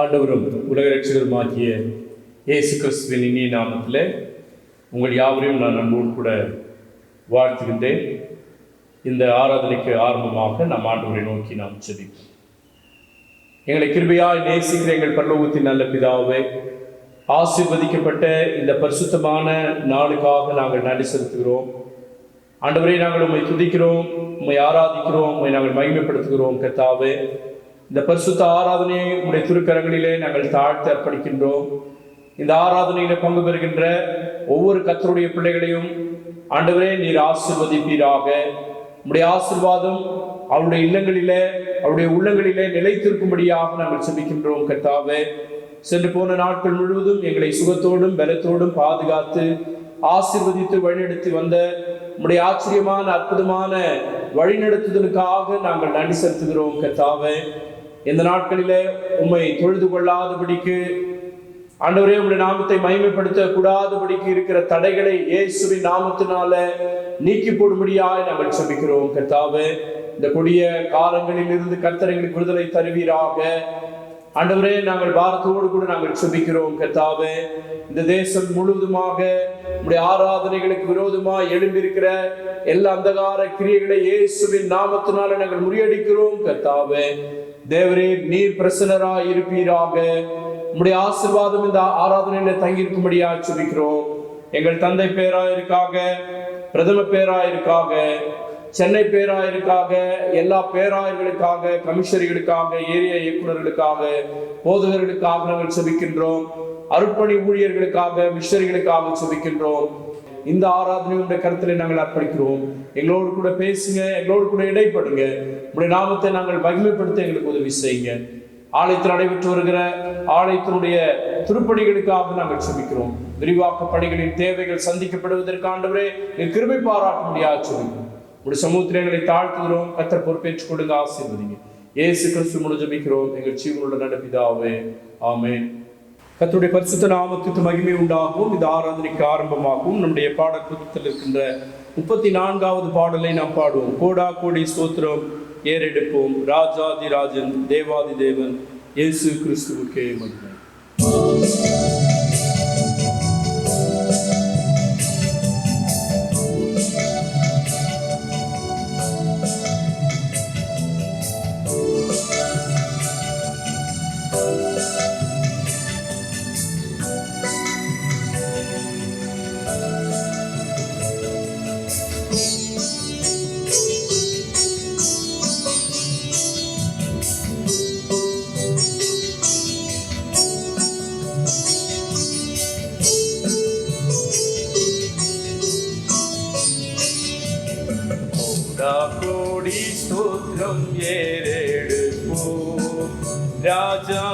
ஆண்டவரும் உலக ரட்சகருமாகிய இயேசு கிறிஸ்துவின் இனிய நாமத்திலே உங்கள் யாவரையும் நான் அன்போடு கூட வாழ்த்துகின்றேன். இந்த ஆராதனைக்கு ஆரம்பமாக நம் ஆண்டவரை நோக்கி நாம் ஜெபிப்போம். எங்களை கிருபையாய் நேசிக்கிற எங்கள் பரலோகத்தின் நல்ல பிதாவே, ஆசீர்வதிக்கப்பட்ட இந்த பரிசுத்தமான நாளுக்காக நாங்கள் நன்றி செலுத்துகிறோம். ஆண்டவரை நாங்கள் உம்மை துதிக்கிறோம், உம்மை ஆராதிக்கிறோம், உம்மை நாங்கள் மகிமைப்படுத்துகிறோம். கர்த்தாவே, இந்த பரிசுத்த ஆராதனையை உடைய திருக்கரங்களிலே நாங்கள் தாழ்த்தி அர்ப்பணிக்கின்றோம். இந்த ஆராதனையில பங்கு பெறுகின்ற ஒவ்வொரு கர்த்தருடைய பிள்ளைகளையும் ஆண்டவரே நீர் ஆசீர்வதிப்பீராக. உடைய ஆசீர்வாதம் அவருடைய இல்லங்களிலே அவருடைய உள்ளங்களிலே நிலைத்திருக்கும்படியாக நாங்கள் செபிக்கின்றோம். கர்த்தாவே, சென்று போன நாட்கள் முழுவதும் எங்களை சுகத்தோடும் பலத்தோடும் பாதுகாத்து ஆசீர்வதித்து வழிநடத்தி வந்த உடைய ஆச்சரியமான அற்புதமான வழிநடத்துதலுக்காக நாங்கள் நன்றி செலுத்துகிறோம். கர்த்தாவே, இந்த நாட்களிலே உம்மை தொழுது கொள்ளாதபடிக்கு ஆண்டவரே உம்முடைய நாமத்தை மகிமைப்படுத்த கூடாதபடிக்கு இருக்கிற தடைகளை இயேசுவின் நாமத்தினால நீக்கி போடும்படியாய் நாங்கள் செபிக்கிறோம். கர்த்தாவே, இந்த கொடிய காலங்களில் இருந்து கர்த்தர் எங்களுக்கு விடுதலை தருவீராக. ஆண்டவரே, நாங்கள் பாரத்தோடு கூட நாங்கள் செபிக்கிறோம். கர்த்தாவே, இந்த தேசம் முழுவதுமாக உம்முடைய ஆராதனைகளுக்கு விரோதமாக எழும்பியிருக்கிற எல்லா அந்தகார கிரியைகளை இயேசுவின் நாமத்தினால நாங்கள் முறியடிக்கிறோம். கர்த்தாவே, தேவரே நீர் பிரசன்னராய் இருப்பீராக. உம்முடைய ஆசீர்வாதம் இந்த ஆராதனையில தங்கியிருக்கும்படியா செபிக்கிறோம். எங்கள் தந்தை பேராயிருக்காக, பிரதம பேராயிருக்காக, சென்னை பேராயருக்காக, எல்லா பேராயர்களுக்காக, கமிஷனர்களுக்காக, ஏரியா இயக்குநர்களுக்காக, போதகர்களுக்காக நாங்கள் செபிக்கின்றோம். அருட்பணி ஊழியர்களுக்காக, மிஷனரிகளுக்காக செபிக்கின்றோம். இந்த ஆராதனையுடைய கருத்திலே நாங்கள் அர்ப்பணிக்கிறோம். எங்களோடு கூட பேசுங்க, எங்களோடு கூட இடைப்படுங்க. உடைய நாமத்தை நாங்கள் மகிமைப்படுத்த எங்களுக்கு உதவி செய்யுங்க. ஆலயத்தில் நடைபெற்று வருகிற ஆலயத்தினுடைய திருப்பணிகளுக்காக நாங்கள் செபிக்கிறோம். விரிவாக்க பணிகளின் தேவைகள் சந்திக்கப்படுவதற்கு ஆண்டவரே கிருபை பாராட்ட முடியாது சொல்லுங்க. உடைய சமூகத்தில் எங்களை தாழ்த்துகிறோம். கர்த்தர் பொறுப்பேற்றுக் கொடுங்க, ஆசீர்வதிங்க. இயேசு கிறிஸ்து மூலம் ஜெபிக்கிறோம் எங்கள் ஜீவனுள்ள நல்ல பிதாவே, ஆமென். கர்த்தருடைய பரிசுத்த நாமத்துக்கு மகிமை உண்டாகும். இந்த ஆராதனைக்கு ஆரம்பமாகவும் நம்முடைய பாடப்புத்தகத்தில் இருக்கின்ற 34வது பாடலை நாம் பாடுவோம். கோடா கோடி ஸ்தோத்திரம் ஏறெடுப்போம், ராஜாதி ராஜன் தேவாதி தேவன் இயேசு கிறிஸ்துவுக்கே மகிமை.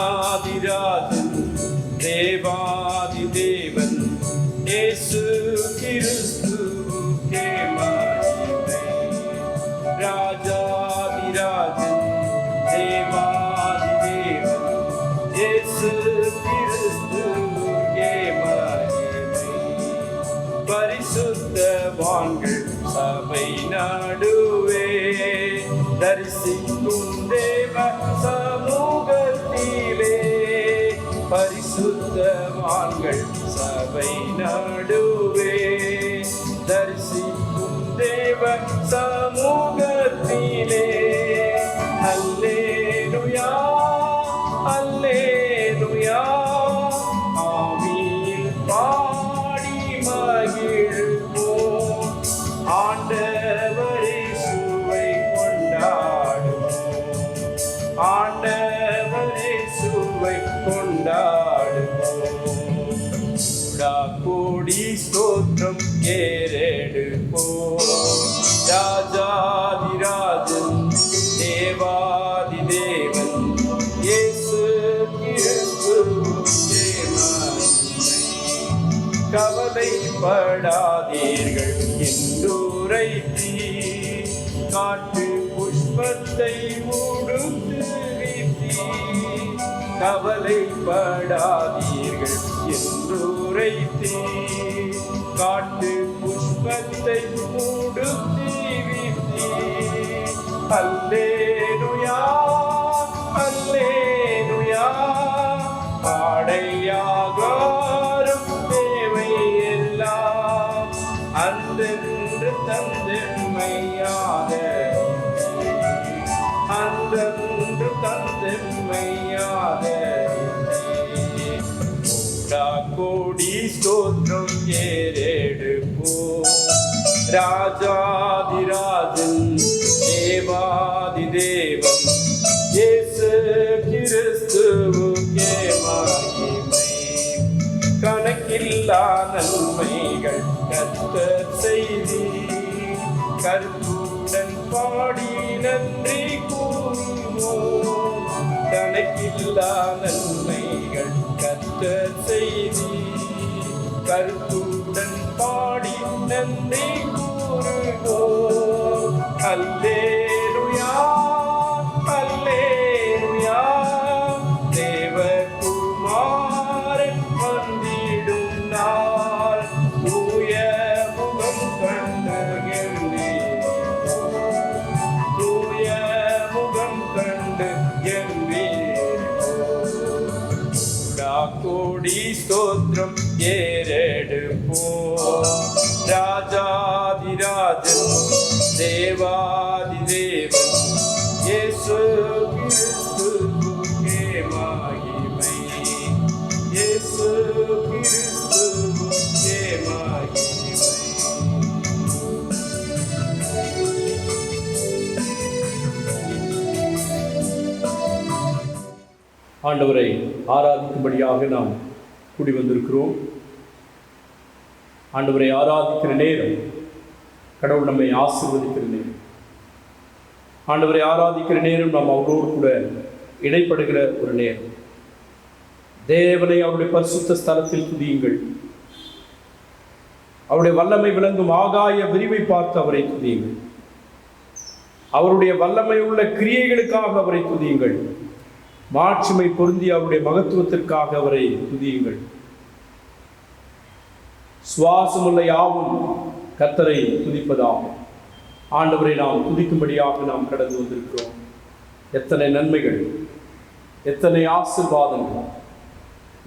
ராஜாதிராஜன் தேவாதி தேவன் இயேசு கிறிஸ்துவுக்கே மகிமை. ராஜாதிராஜன் தேவாதி தேவன் இயேசு கிறிஸ்துவுக்கே மகிமை. பரிசுத்தவான்கள் சபை நடுவே தரிசிக்கும் தேவ சமூகத்திலே, பரிசுத்தவான்கள் சபை நடுவே தரிசிக்கும் தேவ சமூகத்திலே. அல்லேலூயா அல்லேலூயா ஆவியில் பாடி மகிழ்வோம். ஆண்டவரே சுவை கொண்டாடுவோம், ஆண்டவரே சுவை கொண்டாடுவோம். கோடி ஸ்தோத்திரம் ஏறெடுப்போம், ராஜாதிராஜன் தேவாதி தேவன் இயேசு கிறிஸ்துவுக்கே மகிமை. கவலைப்படாதீர்கள் என்றுரைத்தீ, காட்டு புஷ்பத்தை உடுத்துவித்தீ. கவலைப்படாதீர்கள் என்றுரைத்தீ, காட்டு புஷ்பத்தை உடுத்துவித்தீ. அல்லேலூயா அல்லேலூயா தந்தெம்மையாத அன்றன்று தந்தெம்மையாத கோடி ஸ்தோத்திரம் ஏறெடுப்போம். ராஜாதிராஜன் தேவாதி தேவன் இயேசு கிறிஸ்துவுக்கே மகிமை. கணக்கில்லா நன்மைகள் கர்த்தர் செய்தி கருத்துடன் பாடி நன்றி கூறுவோம். கணக்கில்லா நன்மைகள் கர்த்தர் செய்தி கருத்துடன் பாடி நன்றி கூறுவோம். அல்லேலூயா அல்லேலூயா தேவகுமாரன் வந்திடும் நாள் தூய முகம் கண்டு தூய முகம் கண்டு கோடி ஸ்தோத்திரம் ஏறெடுப்போம். ராஜாதிராஜன் தேவாதி தேவன் இயேசு கிறிஸ்துவுக்கே மகிமை. இயேசு கிறிஸ்துவுக்கே மகிமை. ஆண்டவரை ஆராதிக்கும்படியாக நாம் கூடி வந்திருக்கிறோம். ஆண்டவரை ஆராதிக்கிற நேரம் கடவுள் நம்மை ஆசீர்வதிக்கிற நேரம். ஆண்டவரை ஆராதிக்கிற நேரம் நாம் அவரோடு கூட இடைப்படுகிற ஒரு நேரம். தேவனை அவருடைய பரிசுத்த ஸ்தலத்தில் துதியுங்கள். அவருடைய வல்லமை விளங்கும் ஆகாய விரிவை பார்த்து அவரை துதியுங்கள். அவருடைய வல்லமை உள்ள கிரியைகளுக்காக அவரை துதியுங்கள். மாட்சிமை பொருந்தி அவருடைய மகத்துவத்திற்காக அவரை துதியுங்கள். சுவாசமுள்ள யாவும் கர்த்தரை துதிப்பதாகும். ஆண்டவரை நாம் துதிக்கும்படியாக நாம் கடந்து வந்திருக்கிறோம். எத்தனை நன்மைகள், எத்தனை ஆசீர்வாதங்கள்,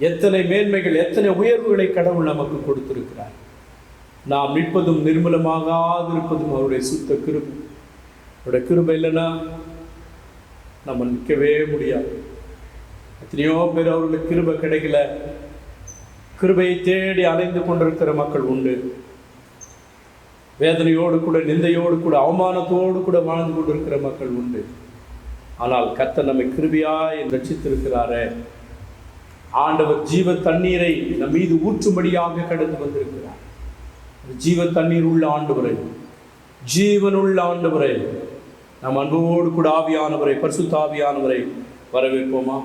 எத்தனை மேன்மைகள், எத்தனை உயர்வுகளை கடவுள் நமக்கு கொடுத்திருக்கிறார். நாம் நிற்பதும் நிர்மூலமாகாதிருப்பதும் அவருடைய சுத்த கிருபை. அவருடைய கிருபை இல்லைன்னா நம்ம நிற்கவே முடியாது. எத்தனையோ பேர் அவர்களுக்கு கிருபை கிடைக்கல. கிருபையை தேடி அலைந்து கொண்டிருக்கிற மக்கள் உண்டு. வேதனையோடு கூட, நிந்தையோடு கூட, அவமானத்தோடு கூட வாழ்ந்து கொண்டிருக்கிற மக்கள் உண்டு. ஆனால் கர்த்தர் நம்மை கிருபையாய் ரட்சித்திருக்கிறாரே. ஆண்டவர் ஜீவ தண்ணீரை நம் மீது ஊற்றும்படியாக கடந்து வந்திருக்கிறார். ஜீவ தண்ணீர் உள்ள ஆண்டவரை, ஜீவனுள்ள ஆண்டவரை, நம் அன்போடு கூட ஆவியானவரை, பரிசுத்த ஆவியானவரை வரவேற்போமா?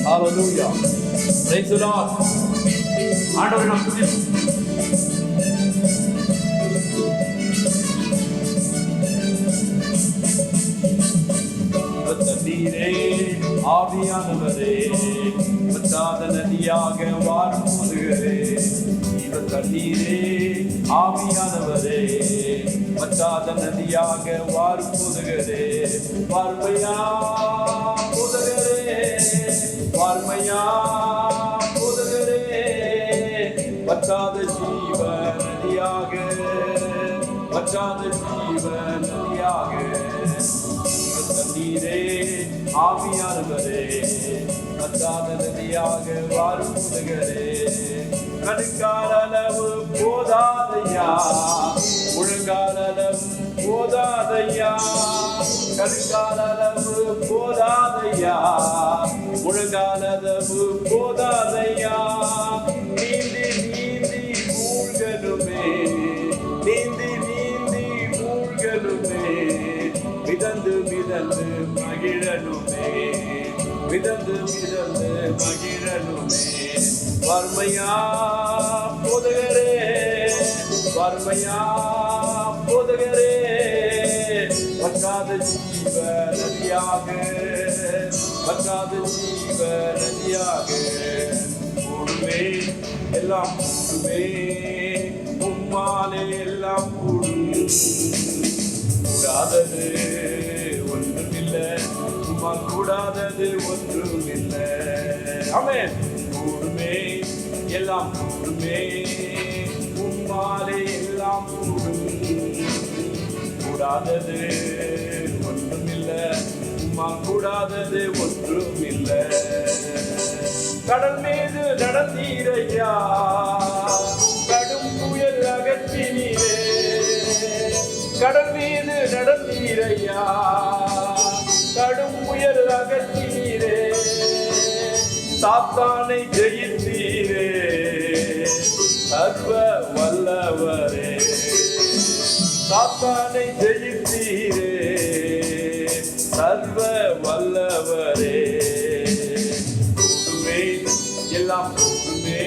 ஹல்லேலூயா. Praise the Lord. ஆண்டவரை நாம் துதிப்போம். தண்ணீரே ஆவியானவரே, வற்றாத நதியாக வாரும் முதுகரே. இவ தண்ணீரே ஆவியானவரே, வற்றாத நதியாக வாரும் முதுகரே. வார்மையா முதுகரே, வார்மையா முதுகரே, வற்றாத ஜீவ நதியாக, வற்றாத ஜீவ நதியாக. தண்ணீரே ஆவியானவரே, வற்றாத நதியாக வாரும் முதுகரே. கணுக்கால் அளவு போதாதையா, முழங்கால் அளவு போதாதையா. கணுக்கால் அளவு போதாதையா, முழங்கால் அளவு போதாதையா. நீந்தி நீந்தி மூழ்கலுமே, நீந்தி நீந்தி மூழ்கலுமே. மிதந்து மிதந்து மகிழனுமே, மிதந்து மிதந்து மகிழனுமே. வர்மையா போதகரே, வர்மையா போதகரே, வற்றாத ஜீவ நதியாக, வற்றாத ஜீவ நதியாக. கூடுமே எல்லாம் கூடுமே, உம்மாலே எல்லாம் கூடும். கூடாதது ஒன்றுமில்லை, உம்மா கூடாதது ஒன்றுமில்லை. ஆமென். கூடுமே எல்லாம் கூடுமே, உம்மா உம்மாலே எல்லாம் கூடும், கூடாதது ஒன்றுமில்லை, உம்மா கூடாதது ஒன்றுமில்லை. கடல் மீது நடந்தீரையா, கடும் புயல் அகற்றினீரே. கடல் மீது நடந்தீரையா, கடும் புயல் அகற்றினீரே. சாத்தானை ஜெயித்தீரே, சர்வ வல்லவரே. சாத்தானை ஜெயித்தீரே, சர்வ வல்லவரே. கூடுமே எல்லாம் கூடுமே,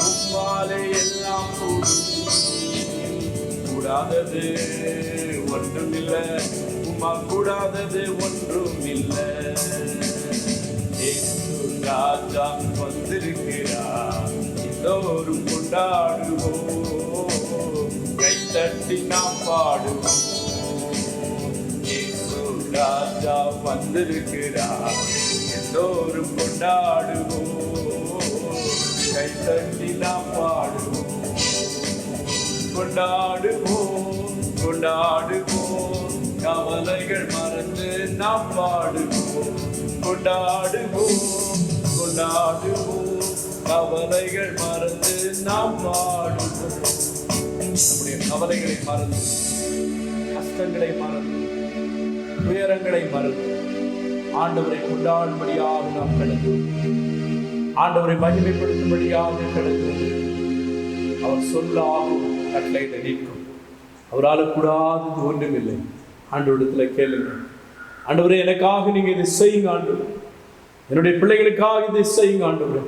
உம்மாலே எல்லாம் கூடும். கூடாதது ஒன்றுமில்லை, உம்மா கூடாதது ஒன்றுமில்லை. ராஜா வந்திருக்கிறார், எல்லோரும் கொண்டாடுவோம், கைத்தட்டி நாம் பாடுவோம். இயேசு ராஜா வந்திருக்கிறார், எல்லோரும் கொண்டாடுவோம், கைத்தட்டி நாம் பாடுவோம். கொண்டாடுவோம் கொண்டாடுவோம், கவலைகள் மறந்து நாம் பாடுவோம். கொண்டாடுவோம் கொண்டாடுவோம், கவலைகள் மறந்து நாம் பாடுவோம். நம்முடைய கவலைகளை மறந்து, கஷ்டங்களை மறந்து, துயரங்களை மறந்து ஆண்டவரை கொண்டாடும்படியாக நாம் கடந்து, ஆண்டவரை மகிமைப்படுத்தும்படியாக கடந்து, அவர் சொல்லாகும் கட்டளையிட நீக்கும். அவரால் கூடாதது ஒன்றுமில்லை. ஆண்டவரிடத்தில் கேளுங்கள், ஆண்டவரே எனக்காக நீங்க இதை செய்யுங்க ஆண்டவரே, என்னுடைய பிள்ளைகளுக்காக இதை செய்யுங்க ஆண்டவரே,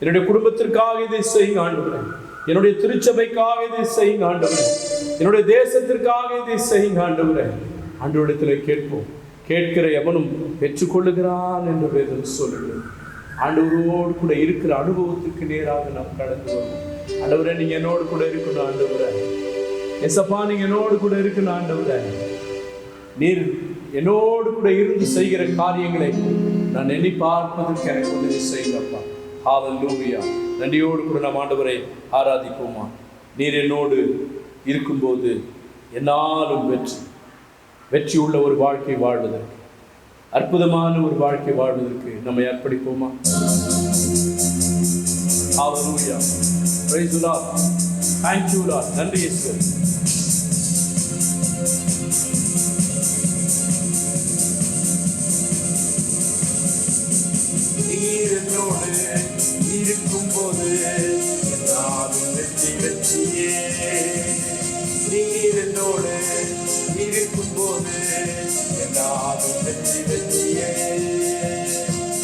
என்னுடைய குடும்பத்திற்காக இதை செய்யுங்க ஆண்டவரே, என்னுடைய திருச்சபைக்காக இதை செய்யுங்க ஆண்டவரே, என்னுடைய தேசத்திற்காக இதை செய்யுங்க ஆண்டவரே. ஆண்டவரிடத்தில் கேட்போம். கேட்கிற எவனும் பெற்றுக்கொள்ளுகிறான் என்று வேதம் சொல்லுகிறது. ஆண்டவரோடு கூட இருக்கிற அனுபவத்துக்கு நேராக நாம் கடந்து வருவோம். ஆண்டவரே நீங்க என்னோடு கூட இருக்கணும் ஆண்டவரே. எசப்பா நீங்க என்னோடு கூட இருக்கணும் ஆண்டவரே. நீர் என்னோடு கூட இருந்து செய்கிற காரியங்களை நான் எண்ணி பார்ப்பதற்கு எனக்கு உதவி செய்யுங்கப்பா. ஹல்லேலூயா. நன்றியோடு கூட நாம் ஆண்டவரை ஆராதிப்போமா. நீர் என்னோடு இருக்கும்போது என்னாலும் வெற்றி உள்ள ஒரு வாழ்க்கை வாழ்வதற்கு, அற்புதமான ஒரு வாழ்க்கை வாழ்வதற்கு நம்மை அர்ப்பணிப்போமா. Hallelujah. Praise the lord. Thank you Lord. நன்றி இயேசுவே. நீர் என்னோடு இருக்கும்போது என்னாலும் வெற்றியே. நீர் என்னோடு இருக்கும்போது என்னாலும் வெற்றியே.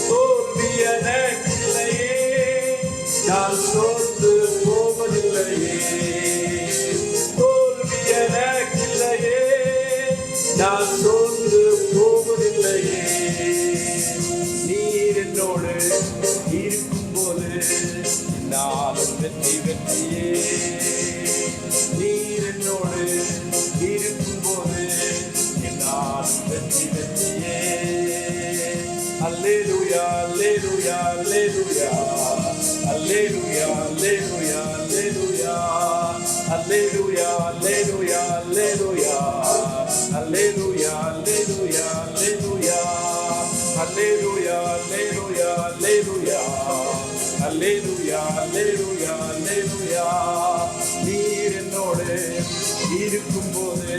தோல்வி எனக்கில்லையே, நான் சோர்ந்து போவதில்லையே. தோல்வி எனக்கில்லையே, நான் சோர்ந்து போவதில்லையே. நீர் என்னோடு இருக்கும்போது நானும் வெற்றியே. நீர் என்னோடு இருக்கும்போது நானும் வெற்றியே. அல்லேலூயா அல்லேலூயா அல்லேலூயா அல்லேலூயா அல்லேலூயா அல்லேலூயா அல்லேலூயா அல்லேலூயா அல்லேலூயா அல்லேலூயா அல்லேலூயா அல்லேலூயா அல்லேலூயா அல்லேலூயா அல்லேலூயா அல்லேலூயா அல்லேலூயா. நீர் என்னோடு இருக்கும்போது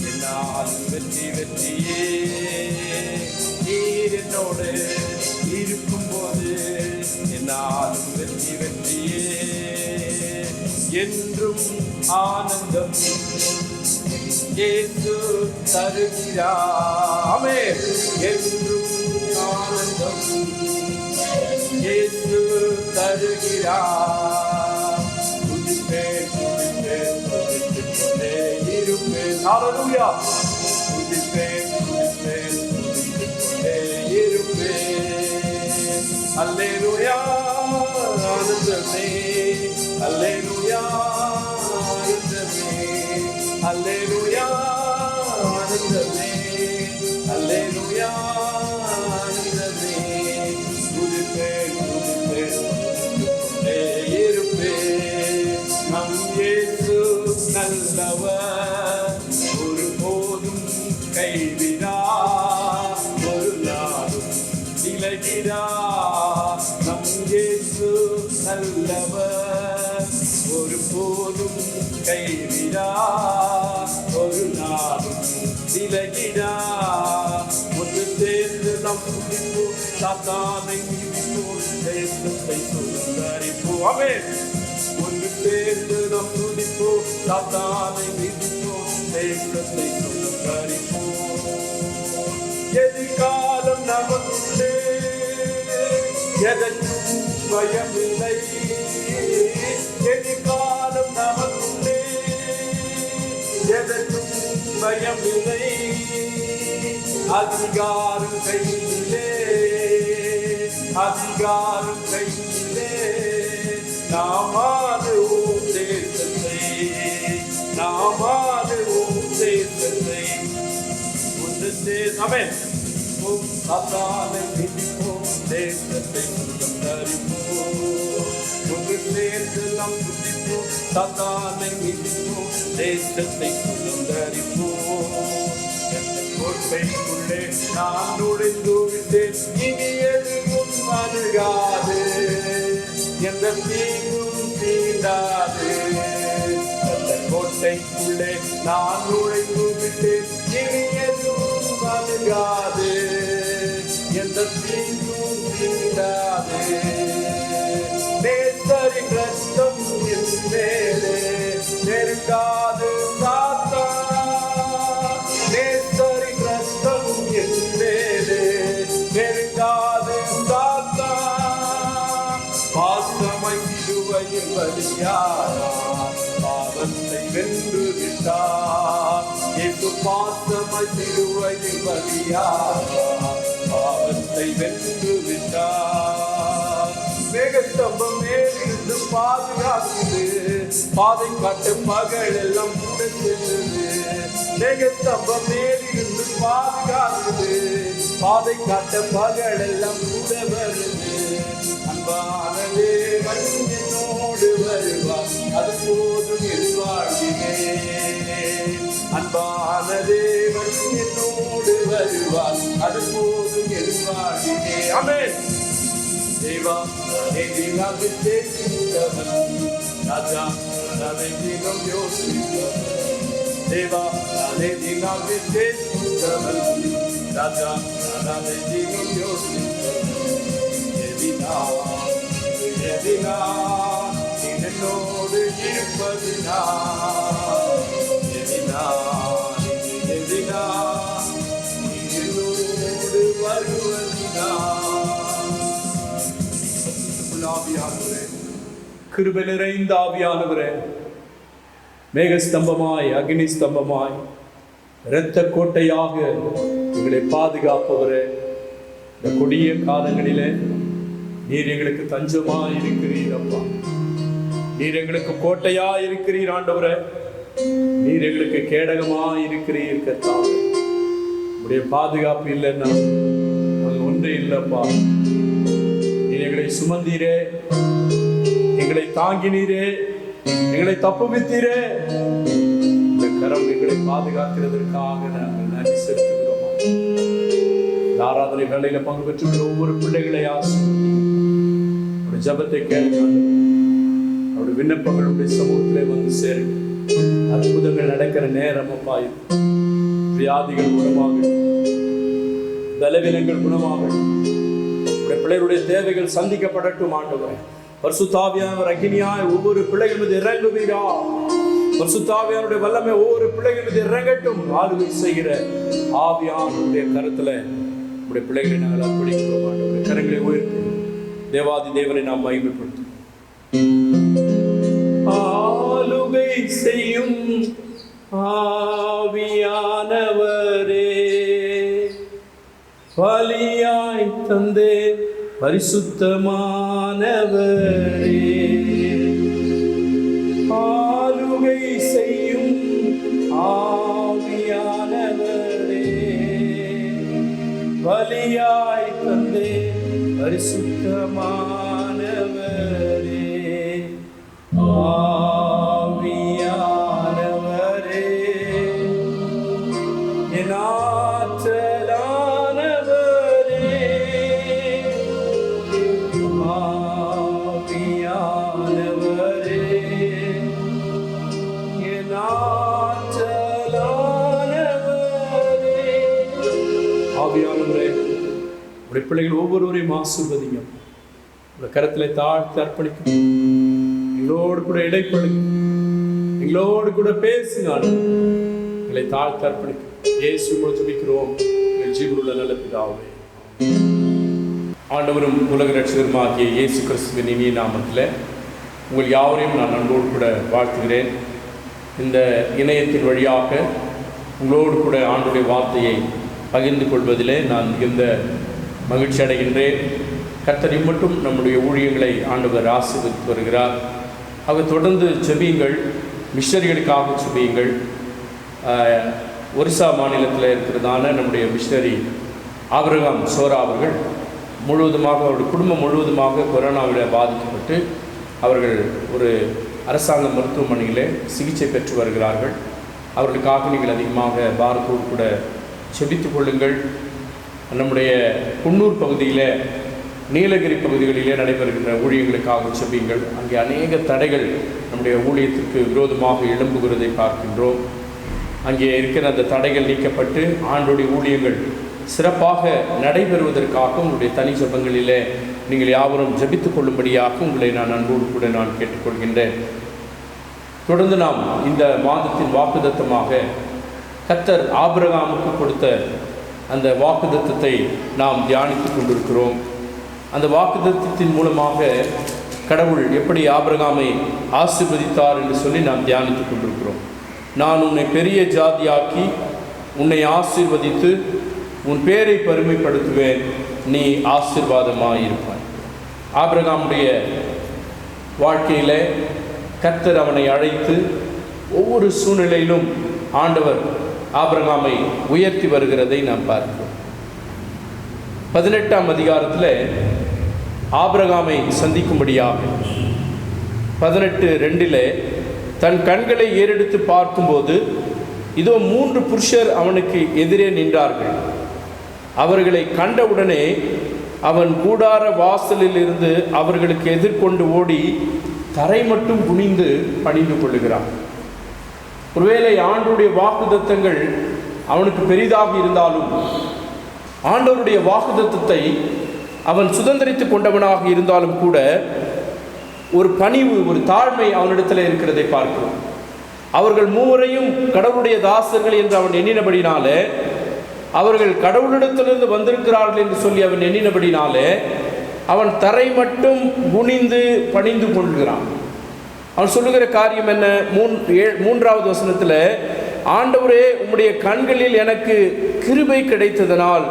என்னாலும் வெற்றியே. நீர் என்னோடு இருக்கும்போது என்னாலும் வெற்றியே. என்றும் ஆனந்தம் இயேசு தருகிறார். ஆமென். என்றும் ஆனந்தம் இயேசு தருகிறார். துதிப்பேன் துதிப்பேன் துதித்துக் கொண்டே இருப்பேன். ஹல்லேலூயா. துதிப்பேன் துதிப்பேன் துதித்துக் கொண்டே இருப்பேன். அல்லேலூயா ஆனந்தமே. அல்லேலூயா ஆனந்தமே. அல்லேலூயா ஆனந்தமே. அல்லேலூயா ஆனந்தமே. துதிப்பேன் துதிப்பேன் துதித்துக் கொண்டே இருப்பேன். நம் நல்லவர், ஒருபோதும் கைவிடார், ஒரு நாளும் விலகிடார். நம் இயேசு நல்லவர், ஒருபோதும் கைவிடார், ஒரு நாளும் விலகிடார். ஒன்று சேர்ந்து நம் துதிப்போம், சாத்தானை மிதிப்போம், தேசத்தை சுதந்தரிப்போம். ஆமென். ஒன்று சேர்ந்து நம் துதிப்போம், சாத்தானை மிதிப்போம், தேசத்தை சுதந்தரிப்போம். எதிர்காலம் நமக்குள்ளே, எதற்கும் பயமில்லை. எதிர்காலம் நமக்குள்ளே, எதற்கும் பயமில்லை. அதிகாரம் கையிலே, அதிகாரம் கையிலே, நாம் ஆளுவோம் தேசத்தை, நாம் ஆளுவோம் தேசத்தை. ஒன்று ஆமென். சாத்தானை மிதிப்போம், தேசத்தை சுதந்தரிப்போம். ஒன்று சேர்ந்து நாம் துதிப்போம், சாத்தானை மிதிப்போம், தேசத்தை சுதந்தரிப்போம். கோட்டைக்குள்ளே நான் நுழைந்து விட்டேன், இனி எதுவும் அணுகாது, எந்த தீங்கும் தீண்டாது. கோட்டைக்குள்ளே நான் நுழைந்து விட்டேன், இனி எதுவும் அணுகாது, எந்த தீங்கும் தீண்டாது. நேசரின் ரத்தம் என் மேலே நெருங்காது சாத்தா, நேசரின் ரத்தம் என் மேலே நெருங்காது சாத்தா. பாசமாய் சிலுவையில் பலியானார், பாவத்தை வென்று விட்டார். இயேசு பாசமாய் சிலுவையில் பலியானார், பாவத்தை வென்று விட்டார். மேகஸ்தம்பம் மேலிருந்து பாதுகாக்குது, பாதை காட்டு மகள் எல்லாம் கூட செல்லுது. மேகஸ்தம்பம் மேலிருந்து பாதுகாக்குது, பாதை காட்ட மகள் எல்லாம் கூட வருது. அன்பான தேவன் என்னோடு வருவார், அது போதும் என் வாழ்விலே. அன்பான தேவன் என்னோடு வருவார், அது போதும் என் வாழ்விலே. ஆமென். தேவா எதிராக தேசித்தவன், ராஜா அதை தினம் யோசித்தவன். தேவா எதிராக தேசித்தவன், ராஜா அதை தினம் யோசித்தவன். எதினா எதினா என்னோடு இருப்பதினா, எதினா எதினா என்னோடு வருவதினா. ஆவியானவரே, கிருபை நிறைந்த ஆவியானவரே, மேகஸ்தம்பமாய் அக்னி ஸ்தம்பமாய் இரத்த கோட்டையாக எங்களை பாதுகாப்பவரே, இந்த கொடிய காலங்களிலே நீர் எங்களுக்கு தஞ்சமாய் இருக்கிறீர் அப்பா. நீர் எங்களுக்கு கோட்டையாய் இருக்கிறீர் ஆண்டவரே, நீர் எங்களுக்கு கேடகமாய் இருக்கிறீர் கர்த்தாவே. உடைய பாதுகாப்பு இல்லைன்னா அது ஒன்றே இல்லப்பா. எங்களை சுமந்தீரே, எங்களை தாங்கினீரே, எங்களை தப்புவித்தீரே. இந்த கரம் எங்களை பாதுகாக்கிறதற்காக நாங்கள் நன்றி செலுத்துகிறோம். ஆராதனை வேளையில பங்கு பெற்றுள்ள ஒவ்வொரு பிள்ளைகளை அவருடைய ஜபத்தை கேளுங்க. அவருடைய விண்ணப்பங்களுடைய சமூகத்திலே வந்து சேருங்க. அற்புதங்கள் நடக்கிற நேரம் அப்பா. வியாதிகள் குணமாக, பலவீனங்கள் குணமாக, பிள்ளைகளுடைய தேவைகள் சந்திக்கப்படட்டும் ஆண்டவரே. பரிசுத்த ஆவியானவர் அக்கினியாய் ஒவ்வொரு பிள்ளைகள் மீது இறங்குவீரா. பரிசுத்த ஆவியானவருடைய வல்லமை ஒவ்வொரு பிள்ளைகள் மீது இறங்கட்டும். ஆளுகை செய்கிற ஆவியானவருடைய கருத்துல உடைய பிள்ளைகளை நாங்கள் அர்ப்பணிக்கிறோம் ஆண்டவரே. கரங்களை உயர்த்தி தேவாதி தேவனை நாம் மகிமைப்படுத்தும். ஆளுகை செய்யும் ஆவியானவரே, பலியாய் தந்தே பரிசுத்தமானவரே, ஆளுகை செய்யும் ஆவியானவரே, பலியாய் தந்தே பரிசுத்தமானவரே, ஆவியானவரே. உடைய பிள்ளைகள் ஒவ்வொருவரையும் ஆசீர்வதிங்க. உடைய கரத்தில் தாழ்த்தி அர்ப்பணிக்கும். எங்களோடு கூட இடைப்படுங்க, எங்களோடு கூட பேசுங்க. எங்களை தாழ்த்தி அர்ப்பணிக்கும். இயேசு மூலம் ஜெபிக்கிறோம் எங்கள் ஜீவனுள்ள நல்ல பிதாவே. ஆண்டவரும் உலக ரட்சகருமாகிய இயேசு கிறிஸ்துவின் இனிய நாமத்தில் உங்கள் யாவரையும் நான் அன்போடு கூட வாழ்த்துகிறேன். இந்த இணையத்தின் வழியாக உங்களோடு கூட ஆண்டுடைய வார்த்தையை பகிர்ந்து கொள்வதிலே நான் மிகுந்த மகிழ்ச்சி அடைகின்றேன். கர்த்தர் மட்டும் நம்முடைய ஊழியங்களை ஆண்டவர் ஆசீர்வதித்து வருகிறார். ஆக தொடர்ந்து செபியுங்கள், மிஷனரிகளுக்காக செபியுங்கள். ஒரிசா மாநிலத்தில் இருக்கிறதான நம்முடைய மிஷனரி ஆபிரகாம் சோரா அவர்கள் முழுவதுமாக, அவருடைய குடும்பம் முழுவதுமாக கொரோனாவில் பாதிக்கப்பட்டு அவர்கள் ஒரு அரசாங்க மருத்துவமனையில் சிகிச்சை பெற்று வருகிறார்கள். அவர்களுக்காக நீங்கள் அதிகமாக பாரத்தோடு கூட செபித்து கொள்ளுங்கள். நம்முடைய குன்னூர் பகுதியில், நீலகிரி பகுதிகளிலே நடைபெறுகின்ற ஊழியங்களுக்காக செபியுங்கள். அங்கே அநேக தடைகள் நம்முடைய ஊழியத்திற்கு விரோதமாக எழும்புகிறதை பார்க்கின்றோம். அங்கே இருக்கிற அந்த தடைகள் நீக்கப்பட்டு ஆண்டோடைய ஊழியங்கள் சிறப்பாக நடைபெறுவதற்காக உங்களுடைய தனி ஜெபங்களிலே நீங்கள் யாவரும் ஜெபித்துக் கொள்ளும்படியாக உங்களை நான் அன்போடு கூட நான் கேட்டுக்கொள்கின்றேன். தொடர்ந்து நாம் இந்த மாதத்தின் வாக்குத்தத்தமாக கர்த்தர் ஆபிரகாமுக்கு கொடுத்த அந்த வாக்குத்தத்தத்தை நாம் தியானித்து கொண்டிருக்கிறோம். அந்த வாக்குத்தத்தத்தின் மூலமாக கடவுள் எப்படி ஆபிரகாமை ஆசீர்வதித்தார் என்று சொல்லி நாம் தியானித்து கொண்டிருக்கிறோம். நான் உன்னை பெரிய ஜாதியாக்கி உன்னை ஆசீர்வதித்து உன் பேரை பெருமைப்படுத்துவேன், நீ ஆசீர்வாதமாயிருப்பாய். ஆபிரகாமுடைய வாழ்க்கையில் கர்த்தர் அவனை அழைத்து ஒவ்வொரு சூழ்நிலையிலும் ஆண்டவர் ஆபிரகாமை உயர்த்தி வருகிறதை நாம் பார்க்கிறோம். 18ஆம் அதிகாரத்தில் ஆபிரகாமை சந்திக்கும்படியாக 18:2 தன் கண்களை ஏறெடுத்து பார்க்கும்போது இதோ 3 புருஷர் அவனுக்கு எதிரே நின்றார்கள். அவர்களை கண்டவுடனே அவன் கூடார வாசலில் இருந்து அவர்களுக்கு எதிர்கொண்டு ஓடி தரை மட்டும் குனிந்து பணிந்து கொள்ளுகிறான். ஒருவேளை ஆண்டவருடைய வாக்குத்தத்தங்கள் அவனுக்கு பெரிதாக இருந்தாலும், ஆண்டவருடைய வாக்குத்தத்தத்தை அவன் சுதந்திரித்து கொண்டவனாக இருந்தாலும் கூட ஒரு பணிவு, ஒரு தாழ்மை அவனிடத்தில் இருக்கிறதை பார்க்கிறோம். அவர்கள் மூவரையும் கடவுளுடைய தாசர்கள் என்று அவன் எண்ணினபடினாலே, அவர்கள் கடவுளிடத்திலிருந்து வந்திருக்கிறார்கள் என்று சொல்லி அவன் எண்ணினபடினாலே அவன் தரை மட்டும் குனிந்து பணிந்து கொள்கிறான். அவன் சொல்லுகிற காரியம் என்ன? 3வது வசனத்தில், ஆண்டவரே உம்முடைய கண்களில் எனக்கு கிருபை கிடைத்ததனால்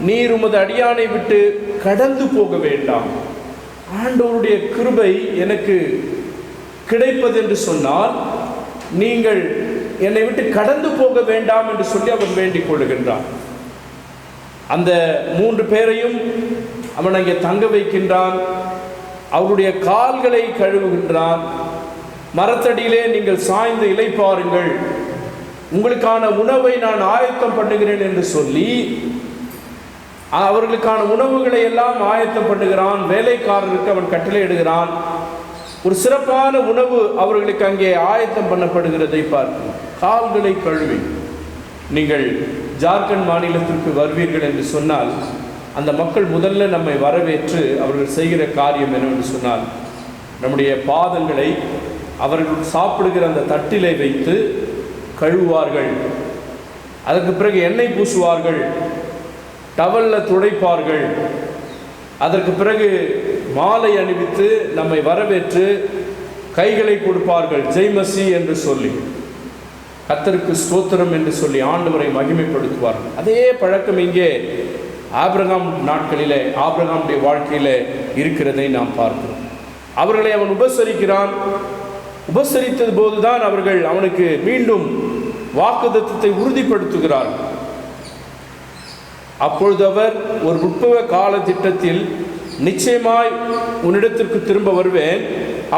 நீர் உமது அடியானை விட்டு கடந்து போக வேண்டாம். ஆண்டவருடைய கிருபை எனக்கு கிடைப்பது என்று சொன்னால் நீங்கள் என்னை விட்டு கடந்து போக வேண்டாம் என்று சொல்லி அவன் வேண்டிக் கொள்ளுகின்றான். அந்த 3 பேரையும் அவன் அங்கே தங்க வைக்கின்றான். அவருடைய கால்களை கழுவுகின்றான். மரத்தடியிலே நீங்கள் சாய்ந்து இளைப்பாருங்கள், உங்களுக்கான உணவை நான் ஆயத்தம் பண்ணுகிறேன் என்று சொல்லி அவர்களுக்கான உணவுகளை எல்லாம் ஆயத்தம் பண்ணுகிறான். வேலைக்காரருக்கு அவன் கட்டளையிடுகிறான். ஒரு சிறப்பான உணவு அவர்களுக்கு அங்கே ஆயத்தம் பண்ணப்படுகிறதை பார்க்கிறோம். கால்களை கழுவி. நீங்கள் ஜார்க்கண்ட் மாநிலத்திற்கு வருவீர்கள் என்று சொன்னால் அந்த மக்கள் முதல்ல நம்மை வரவேற்று அவர்கள் செய்கிற காரியம் என்னவென்று சொன்னால், நம்முடைய பாதங்களை அவர்கள் சாப்பிடுகிற அந்த தட்டிலை வைத்து கழுவுவார்கள். அதற்கு பிறகு எண்ணெய் பூசுவார்கள், டவலில் துடைப்பார்கள். அதற்கு பிறகு மாலை அணிவித்து நம்மை வரவேற்று கைகளை கொடுப்பார்கள், ஜெய் மசி என்று சொல்லி, கர்த்தருக்கு ஸ்தோத்திரம் என்று சொல்லி ஆண்டவரை மகிமைப்படுத்துவார்கள். அதே பழக்கம் இங்கே ஆபிரகாம் நாட்களிலே, ஆபிரகாமுடைய வாழ்க்கையில் இருக்கிறதை நாம் பார்க்கிறோம். அவர்களை அவன் உபசரிக்கிறான். உபசரித்தது போதுதான் அவர்கள் அவனுக்கு மீண்டும் வாக்குத்தத்தத்தை உறுதிப்படுத்துகிறார். அப்பொழுது அவர், ஒரு உட்பவ கால திட்டத்தில் நிச்சயமாய் உன்னிடத்திற்கு திரும்ப வருவேன்,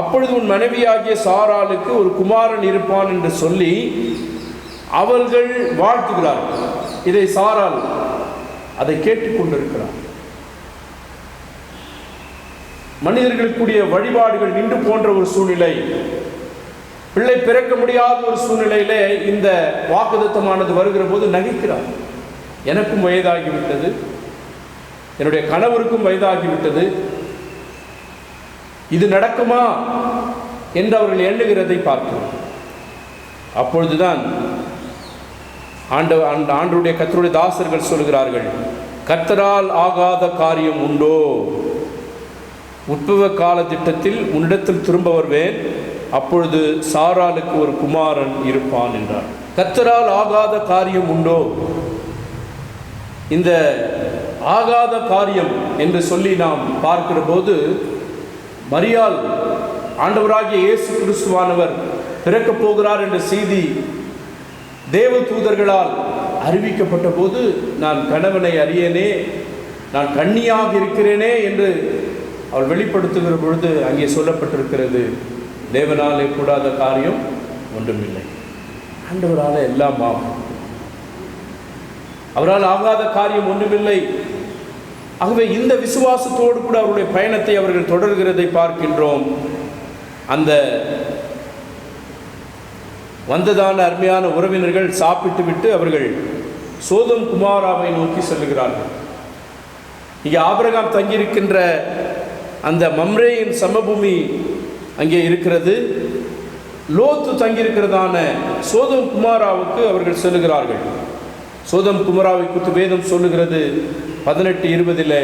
அப்பொழுது உன் மனைவியாகிய சாராளுக்கு ஒரு குமாரன் இருப்பான் என்று சொல்லி அவர்கள் வாழ்த்துகிறார்கள். இதை சாராள் அதை கேட்டுக்கொண்டிருக்கிறார். மனிதர்களுக்குரிய வழிபாடுகள் நின்று போன்ற ஒரு சூழ்நிலை, பிள்ளை பிறக்க முடியாத ஒரு சூழ்நிலையிலே இந்த வாக்குத்தத்தமானது வருகிற போது நகைக்கிறார். எனக்கும் வயதாகிவிட்டது, என்னுடைய கணவருக்கும் வயதாகிவிட்டது, இது நடக்குமா என்று அவர்கள் எண்ணுகிறதை பார்க்கிறோம். அப்பொழுதுதான் ஆண்டவருடைய கர்த்தருடைய தாசர்கள் சொல்கிறார்கள், கர்த்தரால் ஆகாத காரியம் உண்டோ? உட்பவ கால திட்டத்தில் உன்னிடத்தில் திரும்ப வருவேன், அப்பொழுது சாராளுக்கு ஒரு குமாரன் இருப்பான் என்றார். கர்த்தரால் ஆகாத காரியம் உண்டோ? இந்த ஆகாத காரியம் என்று சொல்லி நாம் பார்க்கிற போது, மரியாள் ஆண்டவராகிய இயேசு கிறிஸ்துவானவர் பிறக்கப் போகிறார் என்ற செய்தி தேவ தூதர்களால் அறிவிக்கப்பட்ட போது, நான் கணவனை அறியேனே, நான் கன்னியாக இருக்கிறேனே என்று அவள் வெளிப்படுத்துகிற பொழுது அங்கே சொல்லப்பட்டிருக்கிறது, தேவனாலே கூடாத காரியம் ஒன்றுமில்லை. ஆண்டவரால் எல்லாம் ஆகும், அவரால் ஆகாத காரியம் ஒன்றுமில்லை. ஆகவே இந்த விசுவாசத்தோடு கூட அவருடைய பயணத்தை அவர்கள் தொடர்கிறதை பார்க்கின்றோம். அந்த வந்ததான அருமையான உறவினர்கள் சாப்பிட்டு விட்டு அவர்கள் சோதம் குமாராவை நோக்கி செல்லுகிறார்கள். இங்கே ஆபிரகாம் தங்கியிருக்கின்ற அந்த மம்ரேயின் சமபூமி அங்கே இருக்கிறது. லோத்து தங்கியிருக்கிறதான சோதம் குமாராவுக்கு அவர்கள் செல்லுகிறார்கள். சோதம் குமாராவை குறித்து வேதம் சொல்லுகிறது 18:20,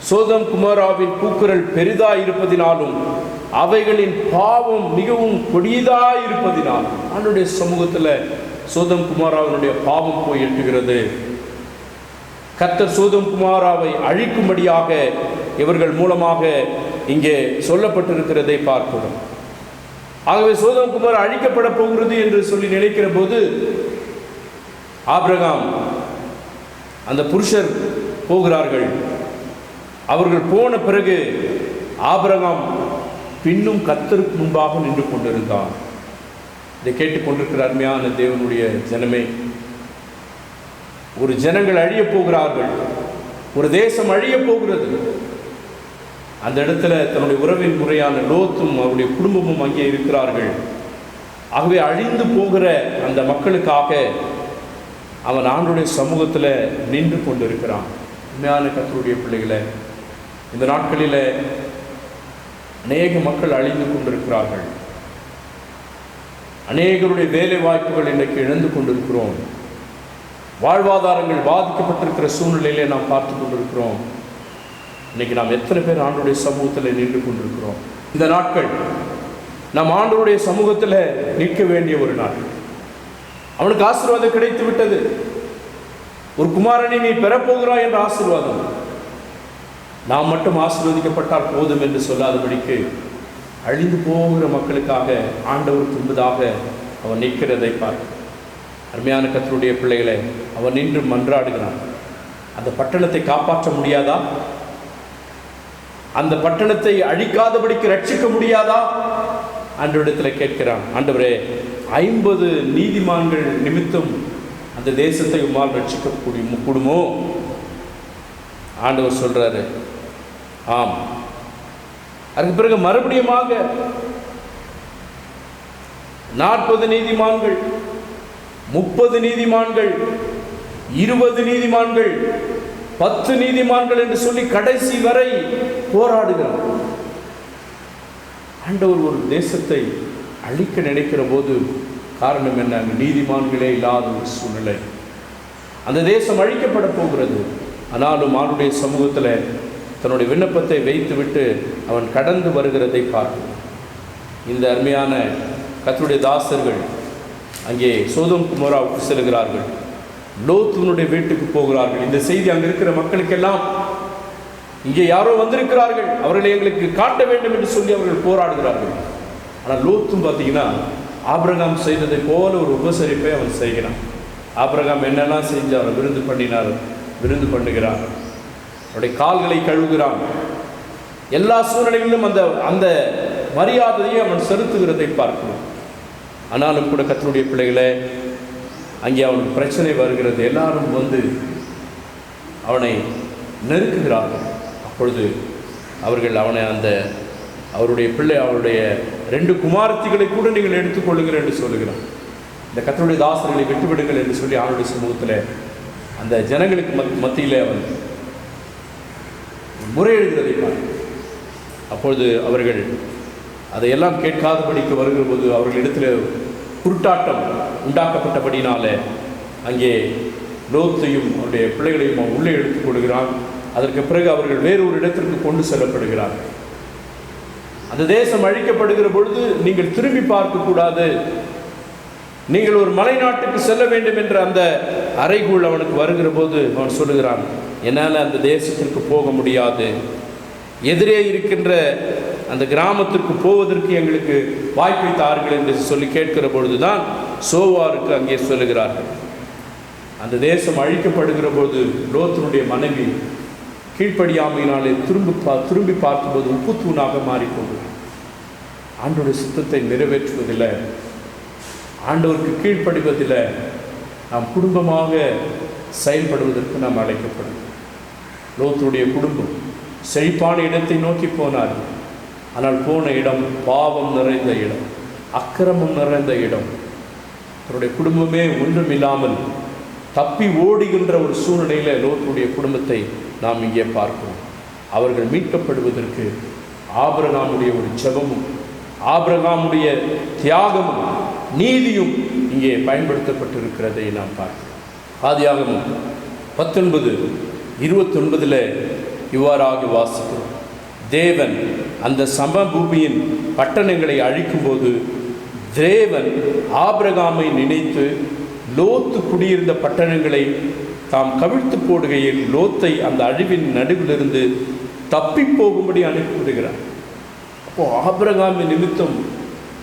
சோதம் குமாராவின் கூக்குரல் பெரிதாயிருப்பதினாலும் அவைகளின் பாவம் மிகவும் கொடியதாயிருப்பதினாலும், ஆண்டவருடைய சமூகத்தில் சோதம் குமாராவினுடைய பாவம் போய் எட்டுகிறது. கர்த்தர் சோதம் குமாராவை அழிக்கும்படியாக இவர்கள் மூலமாக இங்கே சொல்லப்பட்டிருக்கிறதை பார்க்கிறோம். ஆகவே சோதம் குமாரா அழிக்கப்பட போகிறது என்று சொல்லி நினைக்கிற போது, ஆபிரகாம் அந்த புருஷர் போகிறார்கள். அவர்கள் போன பிறகு ஆபிரகாம் பின்னும் கர்த்தருக்கு முன்பாக நின்று கொண்டிருந்தான். இதை கேட்டுக்கொண்டிருக்கிற அருமையான தேவனுடைய ஜனமே, ஒரு ஜனங்கள் அழியப் போகிறார்கள், ஒரு தேசம் அழியப் போகிறது. அந்த இடத்துல தன்னுடைய உறவின் முறையான லோத்தும் அவருடைய குடும்பமும் அங்கே இருக்கிறார்கள். ஆகவே அழிந்து போகிற அந்த மக்களுக்காக அவன் ஆண்டவருடைய சமூகத்தில் நின்று கொண்டிருக்கிறான். உண்மையான கர்த்தருடைய பிள்ளைகளை, இந்த நாட்களில் அநேக மக்கள் அழிந்து கொண்டிருக்கிறார்கள். அநேகருடைய வேலை வாய்ப்புகள் இன்றைக்கு இழந்து கொண்டிருக்கிறோம். வாழ்வாதாரங்கள் பாதிக்கப்பட்டிருக்கிற சூழ்நிலையிலே நாம் பார்த்து கொண்டிருக்கிறோம். இன்னைக்கு நாம் எத்தனை பேர் ஆண்டவருடைய சமூகத்தில் நின்று கொண்டிருக்கிறோம்? இந்த நாட்கள் நாம் ஆண்டவருடைய சமூகத்தில் நிற்க வேண்டிய ஒரு நாள். அவனுக்கு ஆசீர்வாதம் கிடைத்து விட்டது. ஒரு குமாரனை நீ பெறப்போகிறாய் என்ற ஆசீர்வாதம். நாம் மட்டும் ஆசீர்வதிக்கப்பட்டால் போதும் என்று சொல்லாதபடிக்கு அழிந்து போகிற மக்களுக்காக ஆண்டவருக்கு முன்பதாக அவன் நிற்கிறதை பார்க்க, அருமையான கர்த்தருடைய பிள்ளைகளை, அவன் நின்று மன்றாடுகிறான். அந்த பட்டணத்தை காப்பாற்ற முடியாதா? அந்த பட்டணத்தை அழிக்காதபடிக்கு ரட்சிக்க முடியாதா? ஆண்டவரிடத்தில் கேட்கிறான். ஆண்டவரே, 50 நீதிமான்கள் நிமித்தம் அந்த தேசத்தை உம்மால் ரட்சிக்க கூடுமோ? ஆண்டவர் சொல்றாரு, ஆம். அதுக்கு பிறகு மறுபடியுமாக 40 நீதிமான்கள், 30 நீதிமான்கள், 20 நீதிமான்கள், 10 நீதிமான்கள் என்று சொல்லி கடைசி வரை போராடுகிறார். ஆண்டவர் ஒரு தேசத்தை அழிக்க நினைக்கிற போது காரணம் என்ன? நீதிமான்களே இல்லாத ஒரு சூழ்நிலை. அந்த தேசம் அழிக்கப்பட போகிறது. ஆனாலும் அவனுடைய சமூகத்தில் தன்னுடைய விண்ணப்பத்தை வைத்துவிட்டு அவன் கடந்து வருகிறதை பார்க்கும். இந்த அருமையான கர்த்தருடைய தாசர்கள் அங்கே சோதோம் குமோராவுக்கு செல்கிறார்கள். லோத்துனுடைய வீட்டுக்கு போகிறார்கள். இந்த செய்தி அங்கே இருக்கிற மக்களுக்கெல்லாம், இங்கே யாரோ வந்திருக்கிறார்கள், அவர்களை எங்களுக்கு காட்ட வேண்டும் என்று சொல்லி அவர்கள் போராடுகிறார்கள். ஆனால் லோத்தும் பார்த்தீங்கன்னா ஆபிரகாம் செய்ததை போல ஒரு உபசரிப்பை அவன் செய்கிறான். ஆபிரகாம் என்னெல்லாம் செஞ்சார், விருந்து பண்ணினார், விருந்து பண்ணுகிறார், அவருடைய கால்களை கழுவுகிறான். எல்லா சூழ்நிலைகளிலும் அந்த அந்த மரியாதையை அவன் செலுத்துகிறதை பார்க்கிறோம். ஆனாலும் கூட கர்த்தருடைய பிள்ளைகளை, அங்கே அவனுக்கு பிரச்சனை வருகிறது. எல்லாரும் வந்து அவனை நெருக்குகிறார்கள். அப்பொழுது அவர்கள் அவனை அவருடைய பிள்ளை, அவருடைய 2 குமாரத்திகளை கூட நீங்கள் எடுத்துக்கொள்ளுங்கள் என்று சொல்லுகிறான். இந்த கர்த்தருடைய தாசர்களை விட்டுவிடுங்கள் என்று சொல்லி அவனுடைய சமூகத்தில் அந்த ஜனங்களுக்கு மத்தியில் அவன் முறையிடுகிறதை பார்க்கிறோம். அப்பொழுது அவர்கள் அதையெல்லாம் கேட்காதபடிக்கு வருகிற போது அவர்களிடத்தில் குருட்டாட்டம் உண்டாக்கப்பட்டபடினால அங்கே லோத்தையும் அவருடைய பிள்ளைகளையும் அவன் உள்ளே எடுத்துக் கொள்கிறான். அதற்கு பிறகு அவர்கள் வேறொரு இடத்திற்கு கொண்டு செல்லப்படுகிறார்கள். அந்த தேசம் அழிக்கப்படுகிற பொழுது நீங்கள் திரும்பி பார்க்கக்கூடாது, நீங்கள் ஒரு மலை நாட்டுக்கு செல்ல வேண்டும் என்ற அந்த அறைகூழ் அவனுக்கு வருகிற போது அவன் சொல்லுகிறான், என்னால் அந்த தேசத்திற்கு போக முடியாது, எதிரே இருக்கின்ற அந்த கிராமத்திற்கு போவதற்கு எங்களுக்கு வாய்ப்பை தாருங்கள் என்று சொல்லி கேட்கிற பொழுதுதான் சோவாருக்கு அங்கே சொல்லுகிறார்கள். அந்த தேசம் அழிக்கப்படுகிற பொழுது லோத்தினுடைய மனைவி கீழ்ப்படியாமையினாலே திரும்பி பார்க்கும்போது உப்பு தூணாக மாறிப்போகிறார். ஆண்டவருடைய சித்தத்தை நிறைவேற்றுவதில்லை, ஆண்டவருக்கு கீழ்ப்படிவதில்லை, நாம் குடும்பமாக செயல்படுவதற்கு நாம் அழைக்கப்படுவோம். லோத்துடைய குடும்பம் செழிப்பான இடத்தை நோக்கி போனார்கள். ஆனால் போன இடம் பாவம் நிறைந்த இடம், அக்கிரமம் நிறைந்த இடம். அவருடைய குடும்பமே ஒன்றும் இல்லாமல் தப்பி ஓடுகின்ற ஒரு சூழ்நிலையில் லோத்துடைய குடும்பத்தை நாம் இங்கே பார்க்கிறோம். அவர்கள் மீட்கப்படுவதற்கு ஆபிரகாமுடைய ஒரு ஜெபமும் ஆபிரகாமுடைய தியாகமும் நீதியும் இங்கே பயன்படுத்தப்பட்டிருக்கிறதை நாம் பார்க்கிறோம். ஆதியாகமம் 19:29 இவ்வாறாக வாசிக்கிறோம். தேவன் அந்த சமபூமியின் பட்டணங்களை அழிக்கும்போது தேவன் ஆபிரகாமை நினைத்து லோத்து குடியிருந்த பட்டணங்களை தாம் கவிழ்த்து போடுகையில் லோத்தை அந்த அழிவின் நடுவிலிருந்து தப்பி போகும்படி அனுப்பிவிடுகிறார். அப்போது ஆபிரகாமின் நிமித்தம்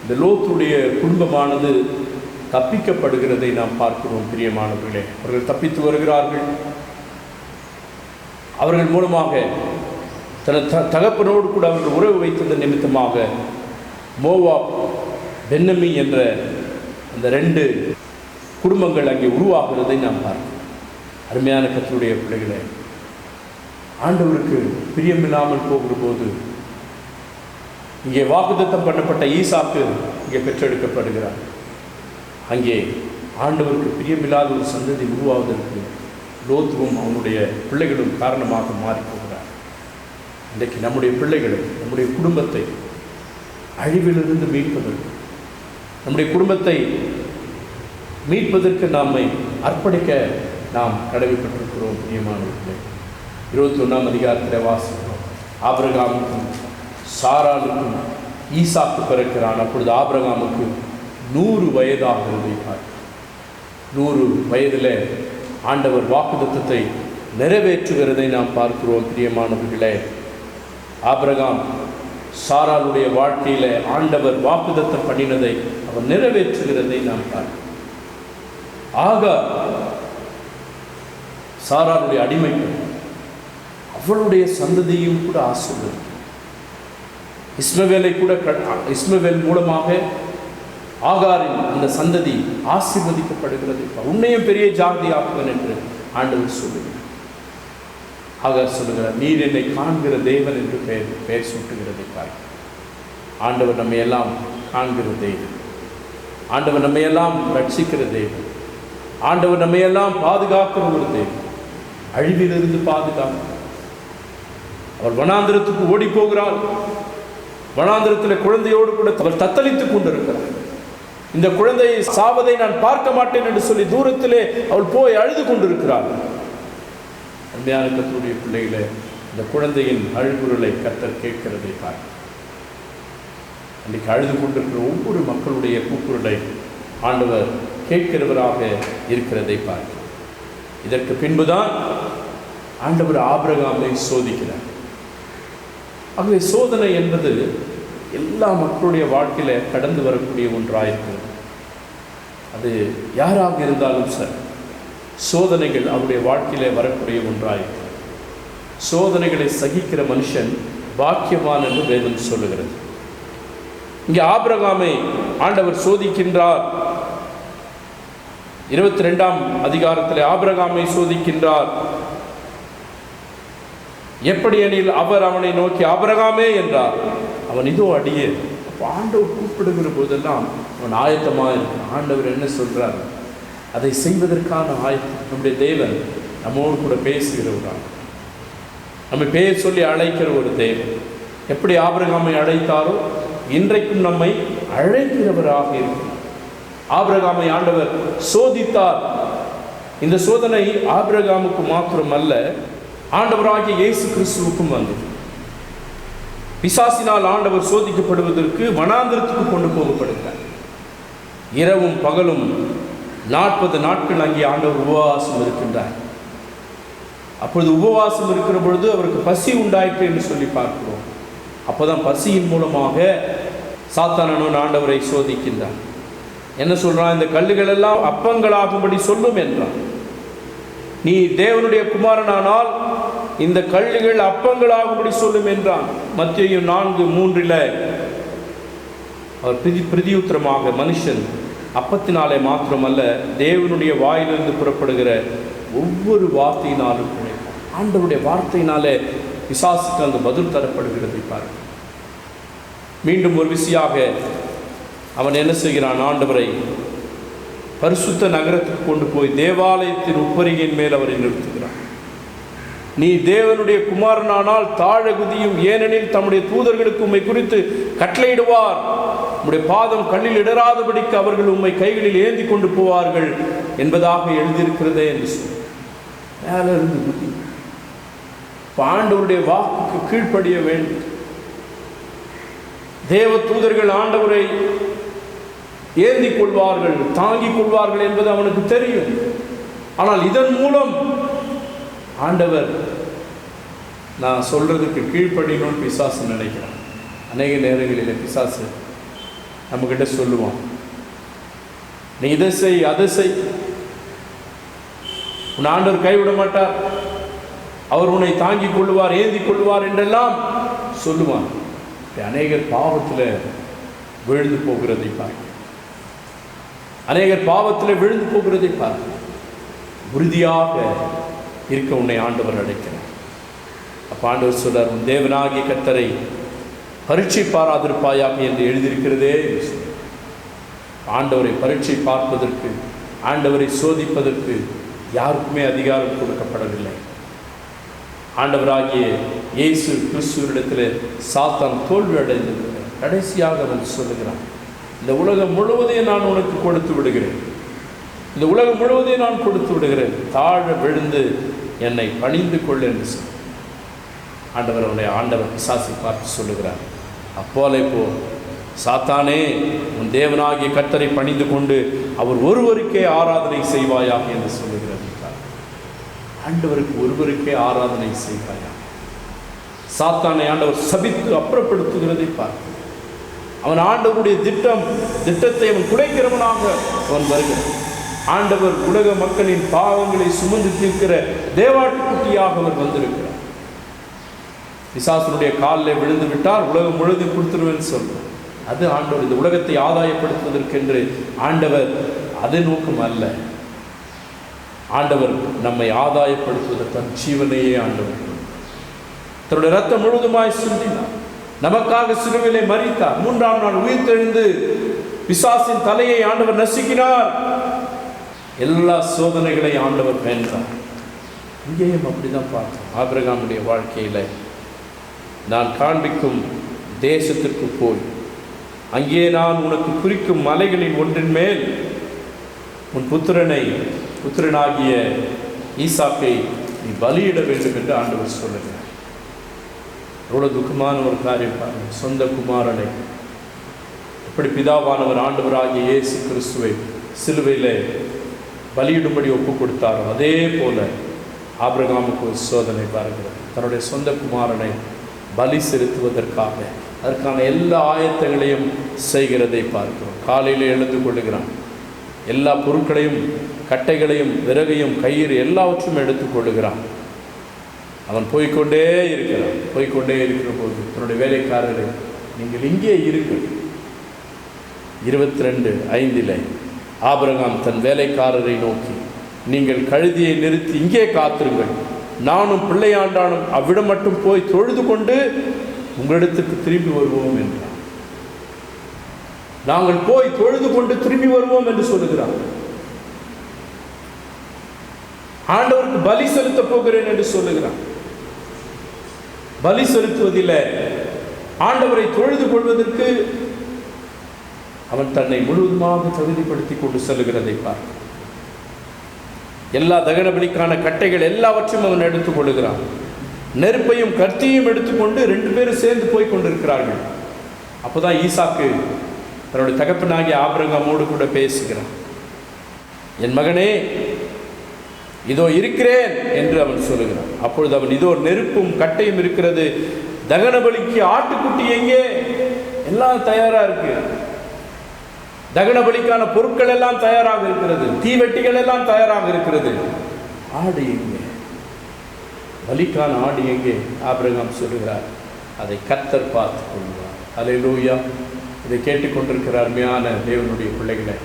இந்த லோத்துடைய குடும்பமானது தப்பிக்கப்படுகிறதை நாம் பார்க்கிறோம். பிரியமானவர்களே, அவர்கள் தப்பித்து வருகிறார்கள். அவர்கள் மூலமாக தன் தகப்பனோடு கூட அவர்கள் உறவு வைத்ததன் நிமித்தமாக மோவாப், பென்னமி என்ற அந்த 2 குடும்பங்கள் அங்கே உருவாகிறதை நாம் பார்க்கிறோம். அருமையான கர்த்தருடைய பிள்ளைகளே, ஆண்டவருக்கு பிரியமில்லாமல் போகிற போது இங்கே வாக்குத்தத்தம் பண்ணப்பட்ட ஈசாக்கு இங்கே பெற்றெடுக்கப்படுகிறார். அங்கே ஆண்டவருக்கு பிரியமில்லாத ஒரு சந்ததி உருவாவதற்கு லோத்துவும் அவனுடைய பிள்ளைகளும் காரணமாக மாறிப்போகிறார். இன்றைக்கு நம்முடைய பிள்ளைகளை, நம்முடைய குடும்பத்தை அழிவிலிருந்து மீட்பதற்கு, நம்முடைய குடும்பத்தை மீட்பதற்கு நம்மை அர்ப்பணிக்க நாம் கடமைப்பட்டிருக்கிறோம். பிரியமானவர்களே, 21ஆம் அதிகாரத்தில் வாசிக்கிறோம். ஆபிரகாமுக்கும் சாராளுக்கும் ஈசாக்கு பிறக்கிறான். அப்பொழுது ஆபிரகாமுக்கு 100 வயதாகிறதை பார்க்கிறோம். 100 வயதில் ஆண்டவர் வாக்குத்தத்தத்தை நிறைவேற்றுகிறதை நாம் பார்க்கிறோம். பிரியமானவர்களே, ஆபிரகாம் சாராளுடைய வாழ்க்கையில் ஆண்டவர் வாக்குத்தத்தம் பண்ணினதை அவர் நிறைவேற்றுகிறதை நாம் பார்க்கிறோம். ஆகார் சாராளுடைய அடிமை, அவளுடைய சந்ததியும் கூட ஆசீர்வதித்தார். இஸ்மவேல் மூலமாக ஆகாரின் அந்த சந்ததி ஆசீர்வதிக்கப்படுகிறது. உன்னையும் பெரிய ஜாதி ஆக்குவன் என்று ஆண்டவர் சொல்லுகிறார். ஆகார் சொல்லுகிறார், நீர் என்னை காண்கிற தேவன் என்று பெயர் சூட்டுகிறதை பார்க்க. ஆண்டவர் நம்மை எல்லாம் காண்கிற தேவன், ஆண்டவர் நம்மை எல்லாம் ரட்சிக்கிற தேவன், ஆண்டவர் நம்மை எல்லாம் பாதுகாக்கிற ஒரு தேவன், அழிவிலிருந்து பாதுகாக்கிறார். அவர் வனாந்திரத்துக்கு ஓடி போகிறார். வனாந்திரத்தில் குழந்தையோடு கூட அவர் தத்தளித்துக் கொண்டிருக்கிறார். இந்த குழந்தையை சாவதை நான் பார்க்க மாட்டேன் என்று சொல்லி தூரத்திலே அவள் போய் அழுது கொண்டிருக்கிறார். அருமையான கர்த்தருடைய பிள்ளைகளே, இந்த குழந்தையின் அழுகுரலை கர்த்தர் கேட்கிறதை பார்க்க. அன்றைக்கு அழுது கொண்டிருக்கிற ஒவ்வொரு மக்களுடைய கூக்குரலை ஆண்டவர் கேட்கிறவராக இருக்கிறதை பார்க்க. இதற்கு பின்புதான் ஆண்டவர் ஆபிரகாமை சோதிக்கிறார். ஆகவே சோதனை என்பது எல்லா மக்களுடைய வாழ்க்கையில் கடந்து வரக்கூடிய ஒன்றாயிருக்கிறது. அது யாராக இருந்தாலும் சரி, சோதனைகள் அவருடைய வாழ்க்கையில் வரக்கூடிய ஒன்றாயிருக்கிறது. சோதனைகளை சகிக்கிற மனுஷன் பாக்கியவான் என்று வேதம் சொல்லுகிறது. இங்கே ஆபிரகாமை ஆண்டவர் சோதிக்கின்றார். 22ஆம் அதிகாரத்தில் ஆபிரகாமை சோதிக்கின்றார். எப்படி எனில் அவர் அவனை நோக்கி ஆபிரகாமே என்றார். அவன் இதோ அடியே. அப்போ ஆண்டவர் கூப்பிடுகிற போதெல்லாம் அவன் ஆயத்தமாக இருக்கிறான். ஆண்டவர் என்ன சொல்கிறார் அதை செய்வதற்கான ஆயத்தம். நம்முடைய தேவன் நம்மோடு கூட பேசுகிறவரான். நம்ம பெயர் சொல்லி அழைக்கிற ஒரு தேவன். எப்படி ஆபிரகாமை அழைத்தாரோ இன்றைக்கும் நம்மை அழைக்கிறவராக இருக்கிறார். ஆபிரகாமை ஆண்டவர் சோதித்தார். இந்த சோதனை ஆபிரகாமுக்கு மாத்திரமல்ல, ஆண்டவராகிய இயேசு கிறிஸ்துவுக்கும் வந்தது. பிசாசினால் ஆண்டவர் சோதிக்கப்படுவதற்கு வனாந்திரத்துக்கு கொண்டு போகப்படுகிறார். இரவும் பகலும் 40 நாட்கள் அங்கே ஆண்டவர் உபவாசம் இருக்கின்றார். அப்பொழுது உபவாசம் இருக்கிற பொழுது அவருக்கு பசி உண்டாயிற்று என்று சொல்லி பார்க்கிறோம். அப்போதான் பசியின் மூலமாக சாத்தானவன் ஆண்டவரை சோதிக்கின்றான். என்ன சொல்றான்? இந்த கல்லுகள் எல்லாம் அப்பங்களாகும்படி சொல்லும் என்றான். நீ தேவனுடைய குமாரனானால் இந்த கல்லுகள் அப்பங்களாகும்படி சொல்லும் என்றான். மத்தேயு 4:3 அவர் பிரதியுத்தரமாக, மனுஷன் அப்பத்தினாலே மாத்திரமல்ல தேவனுடைய வாயிலிருந்து புறப்படுகிற ஒவ்வொரு வார்த்தையினாலும் பிழைப்பான். ஆண்டவருடைய வார்த்தையினாலே பிசாசுக்கு அந்த பதில் தரப்படுகிறதை பாருங்கள். மீண்டும் ஒரு விசியாக அவன் என்ன செய்கிறான்? ஆண்டவரை பரிசுத்த நகரத்துக்கு கொண்டு போய் தேவாலயத்தின் உப்பரிகையின் மேல் அவரை நிறுத்துகிறான். நீ தேவனுடைய குமாரனானால் தாழ குதியும், ஏனெனில் தம்முடைய தூதர்களுக்கு உம்மை குறித்து கட்டளையிடுவார். உம்முடைய பாதம் கல்லில் இடராதபடிக்கு அவர்கள் உம்மை கைகளில் ஏந்தி கொண்டு போவார்கள் என்பதாக எழுதியிருக்கிறதே என்று சொல்லி மேல இருந்து குதி. ஆண்டவருடைய வாக்குக்கு கீழ்ப்படிய வேண்டும். தேவ தூதர்கள் ஆண்டவரை ஏந்தி கொள்வார்கள், தாங்கிக் கொள்வார்கள் என்பது அவனுக்கு தெரியும். ஆனால் இதன் மூலம் ஆண்டவர் நான் சொல்றதுக்கு கீழ்ப்படியணும்னு பிசாசு நினைக்கிறான். அநேக நேரங்களில் பிசாசு நம்மகிட்ட சொல்லுவான், நீ இதை செய் அதை செய், உன் ஆண்டவர் கைவிட மாட்டார், அவர் உன்னை தாங்கிக் கொள்வார், ஏந்தி கொள்வார் என்றெல்லாம் சொல்லுவான். அநேகர் பாவத்தில் விழுந்து போகிறதை பார்க்க, அநேகர் பாவத்தில் விழுந்து போகிறதை பார்க்க, உறுதியாக இருக்க உன்னை ஆண்டவர் அழைக்கிறார். அப்ப ஆண்டவர் சொல்றார், உன் தேவனாகிய கர்த்தரை பரீட்சை பாராதிருப்பாயாக என்று எழுதியிருக்கிறதே. ஆண்டவரை பரீட்சை பார்ப்பதற்கு, ஆண்டவரை சோதிப்பதற்கு யாருக்குமே அதிகாரம் கொடுக்கப்படவில்லை. ஆண்டவராகிய இயேசு கிறிஸ்துவினிடத்தில் சாத்தான் தோல்வி அடைந்திருக்கிறார். கடைசியாக அவன் சொல்லுகிறான், இந்த உலகம் முழுவதையும் நான் உனக்கு கொடுத்து விடுகிறேன், இந்த உலகம் முழுவதையும் நான் கொடுத்து விடுகிறேன், தாழ விழுந்து என்னை பணிந்து கொள் என்று சொல். ஆண்டவர் அவனை ஆண்டவர் பிசாசை பார்த்து சொல்லுகிறார், அப்போலே போ சாத்தானே, உன் தேவனாகிய கர்த்தரை பணிந்து கொண்டு அவர் ஒருவருக்கே ஆராதனை செய்வாயாக என்று சொல்லுகிறார். ஆண்டவருக்கு ஒருவருக்கே ஆராதனை செய்வாயா. சாத்தானை ஆண்டவர் சபித்து அப்புறப்படுத்துகிறதை பார்க்க, அவன் ஆண்டவருடைய திட்டத்தை அவன் குலைக்கிறவனாக அவன் வருகிறான். ஆண்டவர் உலக மக்களின் பாவங்களை சுமந்து தீர்க்கிற தேவாட்டுக்குட்டியாக அவர் வந்திருக்கிறார். பிசாசனுடைய காலில் விழுந்து விட்டால் உலகம் முழுவதும் கொடுத்துருவேன்னு சொல்றார். அது ஆண்டவர் இந்த உலகத்தை ஆதாயப்படுத்துவதற்கென்று ஆண்டவர் அது நோக்கம் அல்ல. ஆண்டவர் நம்மை ஆதாயப்படுத்துவதற்கு தன் ஜீவனையே ஆண்டவர் தன்னுடைய ரத்தம் முழுவதுமாய் சிந்தினார், நமக்காக சிலுவையிலே மரித்தார், 3ஆம் நாள் உயிர்த்தெழுந்து பிசாசின் தலையை ஆண்டவர் நசுக்கினார். எல்லா சோதனைகளை ஆண்டவர் வென்றார். இங்கேயும் அப்படிதான் பார்த்தோம். ஆபிரகாமுடைய வாழ்க்கையில, நான் காண்பிக்கும் தேசத்திற்கு போய் அங்கே நான் உனக்கு குறிக்கும் மலைகளின் ஒன்றின் மேல் உன் புத்திரனாகிய ஈசாக்கை நீ பலியிட வேண்டும் என்று ஆண்டவர் சொல்லுகிறார். எவ்வளவு துக்கமான ஒரு காரியம் பாருங்கள். சொந்த குமாரனை எப்படி பிதாவானவர் ஆண்டவராகிய இயேசு கிறிஸ்துவை சிலுவையில் பலியிடும்படி ஒப்பு கொடுத்தாரோ அதே போல ஆபிரகாமுக்கு ஒரு சோதனை பாருகிறது. தன்னுடைய சொந்த குமாரனை பலி செலுத்துவதற்காக அதற்கான எல்லா ஆயத்தங்களையும் செய்கிறதை பார்க்கிறோம். காலையில் எழுந்து கொள்ளுகிறான், எல்லா பொருட்களையும், கட்டைகளையும், விறகையும், கயிறு எல்லாவற்றையும் எடுத்துக்கொள்ளுகிறான். அவன் போய்கொண்டே இருக்கிற போது தன்னுடைய வேலைக்காரரை, நீங்கள் இங்கே இருங்கள். 22:5 ஆபிரகாம் தன் வேலைக்காரரை நோக்கி, நீங்கள் கழுதியை நிறுத்தி இங்கே காத்திருங்கள், நானும் பிள்ளையாண்டானும் அவ்விடம் மட்டும் போய் தொழுது கொண்டு உங்களிடத்துக்கு திரும்பி வருவோம் என்றார். நாங்கள் போய் தொழுது கொண்டு திரும்பி வருவோம் என்று சொல்லுகிறார். ஆண்டவருக்கு பலி செலுத்த போகிறேன் என்று சொல்லுகிறார். பலி செலுத்துவதில்லை, ஆண்டவரை தொழுது கொள்வதற்கு அவன் தன்னை முழுவதுமாக தகுதிப்படுத்தி கொண்டு செல்லுகிறதை பார்க்க. எல்லா தகன பலிக்கான கட்டைகள் எல்லாவற்றையும் அவன் எடுத்துக் கொள்ளுகிறான். நெருப்பையும் கத்தியையும் எடுத்துக்கொண்டு 2 பேரும் சேர்ந்து போய் கொண்டிருக்கிறார்கள். அப்போதான் ஈசாக்கு தன்னுடைய தகப்பனாகிய ஆபிரகாமோடு கூட பேசுகிறான். என் மகனே, இதோ இருக்கிறேன் என்று அவன் சொல்லுகிறான். அப்பொழுது அவன், இதோ நெருப்பும் கட்டையும் இருக்கிறது, தகன பலிக்கு ஆட்டுக்குட்டி எங்கே? எல்லாம் தயாரா இருக்கு. தகன பலிக்கான பொருட்கள் எல்லாம் தயாராக இருக்கிறது, தீவெட்டிகள் எல்லாம் தயாராக இருக்கிறது. ஆடு எங்கே? பலிக்கான ஆடு எங்கே? ஆபிரகாம் சொல்லுகிறார், அதை கர்த்தர் பார்த்துக் கொள்வார். அல்லேலூயா. இதை கேட்டுக்கொண்டிருக்கிற அருமையான தேவனுடைய பிள்ளைகளை,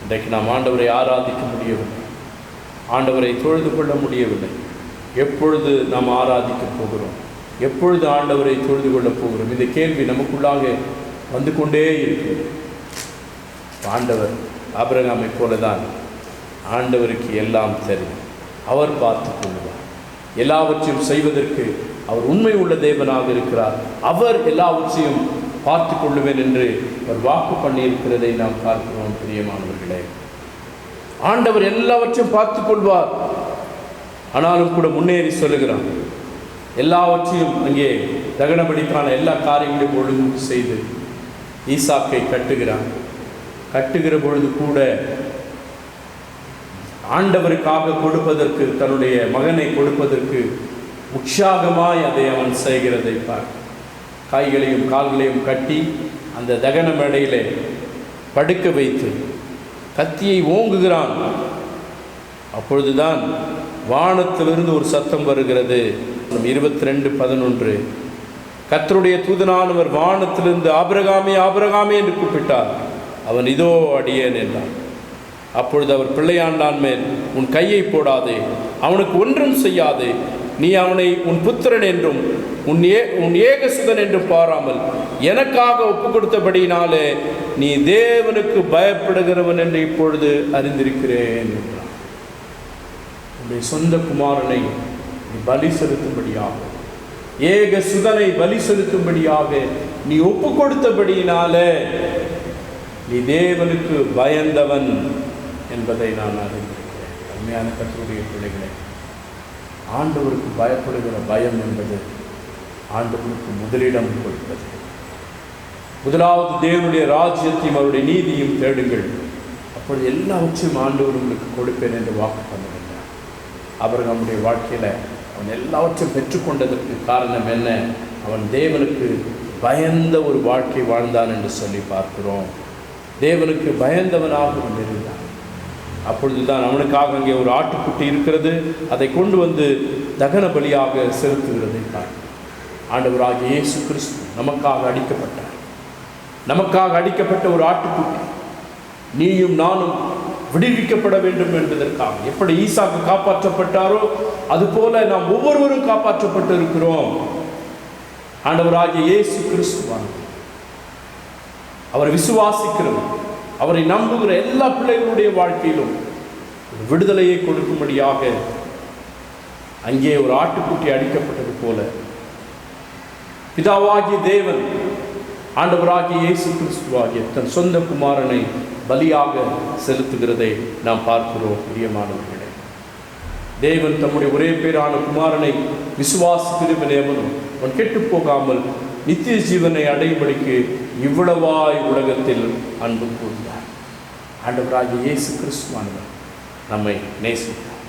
இன்றைக்கு நாம் ஆண்டவரை ஆராதிக்க முடியவில்லை, ஆண்டவரை தொழுது கொள்ள முடியவில்லை. எப்பொழுது நாம் ஆராதிக்க போகிறோம்? எப்பொழுது ஆண்டவரை தொழுது கொள்ளப் போகிறோம்? இந்த கேள்வி நமக்குள்ளாக வந்து கொண்டே இருக்கிறது. ஆண்டவர் ஆபிரகாமை போலதான் ஆண்டவருக்கு எல்லாம் தெரியும். அவர் பார்த்து கொள்வார். எல்லாவற்றையும் செய்வதற்கு அவர் உண்மை உள்ள தேவனாக இருக்கிறார். அவர் எல்லாவற்றையும் பார்த்து கொள்ளுவேன் என்று அவர் வாக்கு பண்ணியிருக்கிறதை நாம் பார்க்கிறோம். பிரியமானவர்களே, ஆண்டவர் எல்லாவற்றையும் பார்த்து கொள்வார். ஆனாலும் கூட முன்னேறி சொல்லுகிறான். எல்லாவற்றையும் அங்கே தகனபலிக்கான எல்லா காரியங்களையும் ஒழுங்கு செய்து ஈசாக்கை கட்டுகிறான். கட்டுகிற பொழுது கூட ஆண்டவருக்காக கொடுப்பதற்கு, தன்னுடைய மகனை கொடுப்பதற்கு உற்சாகமாய் அதை அவன் செய்கிறதை பார்க்க. கைகளையும் கால்களையும் கட்டி அந்த தகன மேடையிலே படுக்க வைத்து கத்தியை ஓங்குகிறான். அப்பொழுதுதான் வானத்திலிருந்து ஒரு சத்தம் வருகிறது. 22:11 கர்த்தருடைய தூதனானவர் வானத்திலிருந்து ஆபிரகாமே ஆபிரகாமே என்று கூப்பிட்டார். அவன், இதோ அடியேன் என்றான். அப்பொழுது அவர் பிள்ளையாண்டான் மேல் உன் கையை போடாதே, அவனுக்கு ஒன்றும் செய்யாதே, நீ அவனை உன் புத்திரன் என்றும் உன் ஏகசுதன் என்றும் பாராமல் எனக்காக ஒப்பு கொடுத்தபடியினாலே நீ தேவனுக்கு பயப்படுகிறவன் என்று இப்பொழுது அறிந்திருக்கிறேன் என்றான். உன்னுடைய சொந்த குமாரனை நீ பலி செலுத்தும்படியாக, ஏகசுதனை பலி செலுத்தும்படியாக நீ ஒப்பு கொடுத்தபடியினாலே நீ தேவனுக்கு பயந்தவன் என்பதை நான் அறிந்திருக்கிறேன். அருமையான கர்த்தருடைய பிள்ளைகளை, ஆண்டவருக்கு பயப்படுகிற பயம் என்பது ஆண்டவருக்கு முதலிடம் கொடுப்பது. முதலாவது தேவனுடைய ராஜ்யத்தையும் அவருடைய நீதியும் தேடுங்கள், அப்பொழுது எல்லாவற்றையும் ஆண்டவர் உங்களுக்கு கொடுப்பேன் என்று வாக்கு பண்ணுகின்றார். ஆபிரகாமுடைய வாழ்க்கையில் அவன் எல்லாவற்றையும் பெற்றுக்கொண்டதற்கு காரணம் என்ன? அவன் தேவனுக்கு பயந்த ஒரு வாழ்க்கை வாழ்ந்தான் என்று சொல்லி பார்க்கிறோம். தேவனுக்கு பயந்தவனாக இருந்தான். அப்பொழுதுதான் அவனுக்காக அங்கே ஒரு ஆட்டுக்குட்டி இருக்கிறது, அதை கொண்டு வந்து தகன பலியாக செலுத்துகிறதை பார்க்கிறோம். ஆண்டவராகிய இயேசு கிறிஸ்து நமக்காக அடிக்கப்பட்டார். நமக்காக அடிக்கப்பட்ட ஒரு ஆட்டுக்குட்டி நீயும் நானும் விடுவிக்கப்பட வேண்டும் என்பதற்காக. எப்படி ஈசாக்கு காப்பாற்றப்பட்டாரோ அதுபோல நாம் ஒவ்வொருவரும் காப்பாற்றப்பட்டு இருக்கிறோம். ஆண்டவராகிய இயேசு கிறிஸ்துவானவர், அவரை விசுவாசிக்கிறவர், அவரை நம்புகிற எல்லா பிள்ளைகளுடைய வாழ்க்கையிலும் ஒரு விடுதலையை கொடுக்கும்படியாக அங்கே ஒரு ஆட்டுக்குட்டி அடிக்கப்பட்டது போல பிதாவாகிய தேவன் ஆண்டவராகிய இயேசு கிறிஸ்துவாகிய தன் சொந்த குமாரனை பலியாக செலுத்துகிறதை நாம் பார்க்கிறோம். பிரியமானவர்களே, தேவன் தம்முடைய ஒரே பேரான குமாரனை விசுவாசிக்கிறவன் எவனும் அவன் கெட்டு போகாமல் நித்திய ஜீவனை அடையும்படிக்கு இவ்வளவாய் உலகத்தில் அன்பு கூர்ந்தார். ஆண்டவராகிய இயேசு கிறிஸ்துவானவர் நம்மை நேசித்தார்.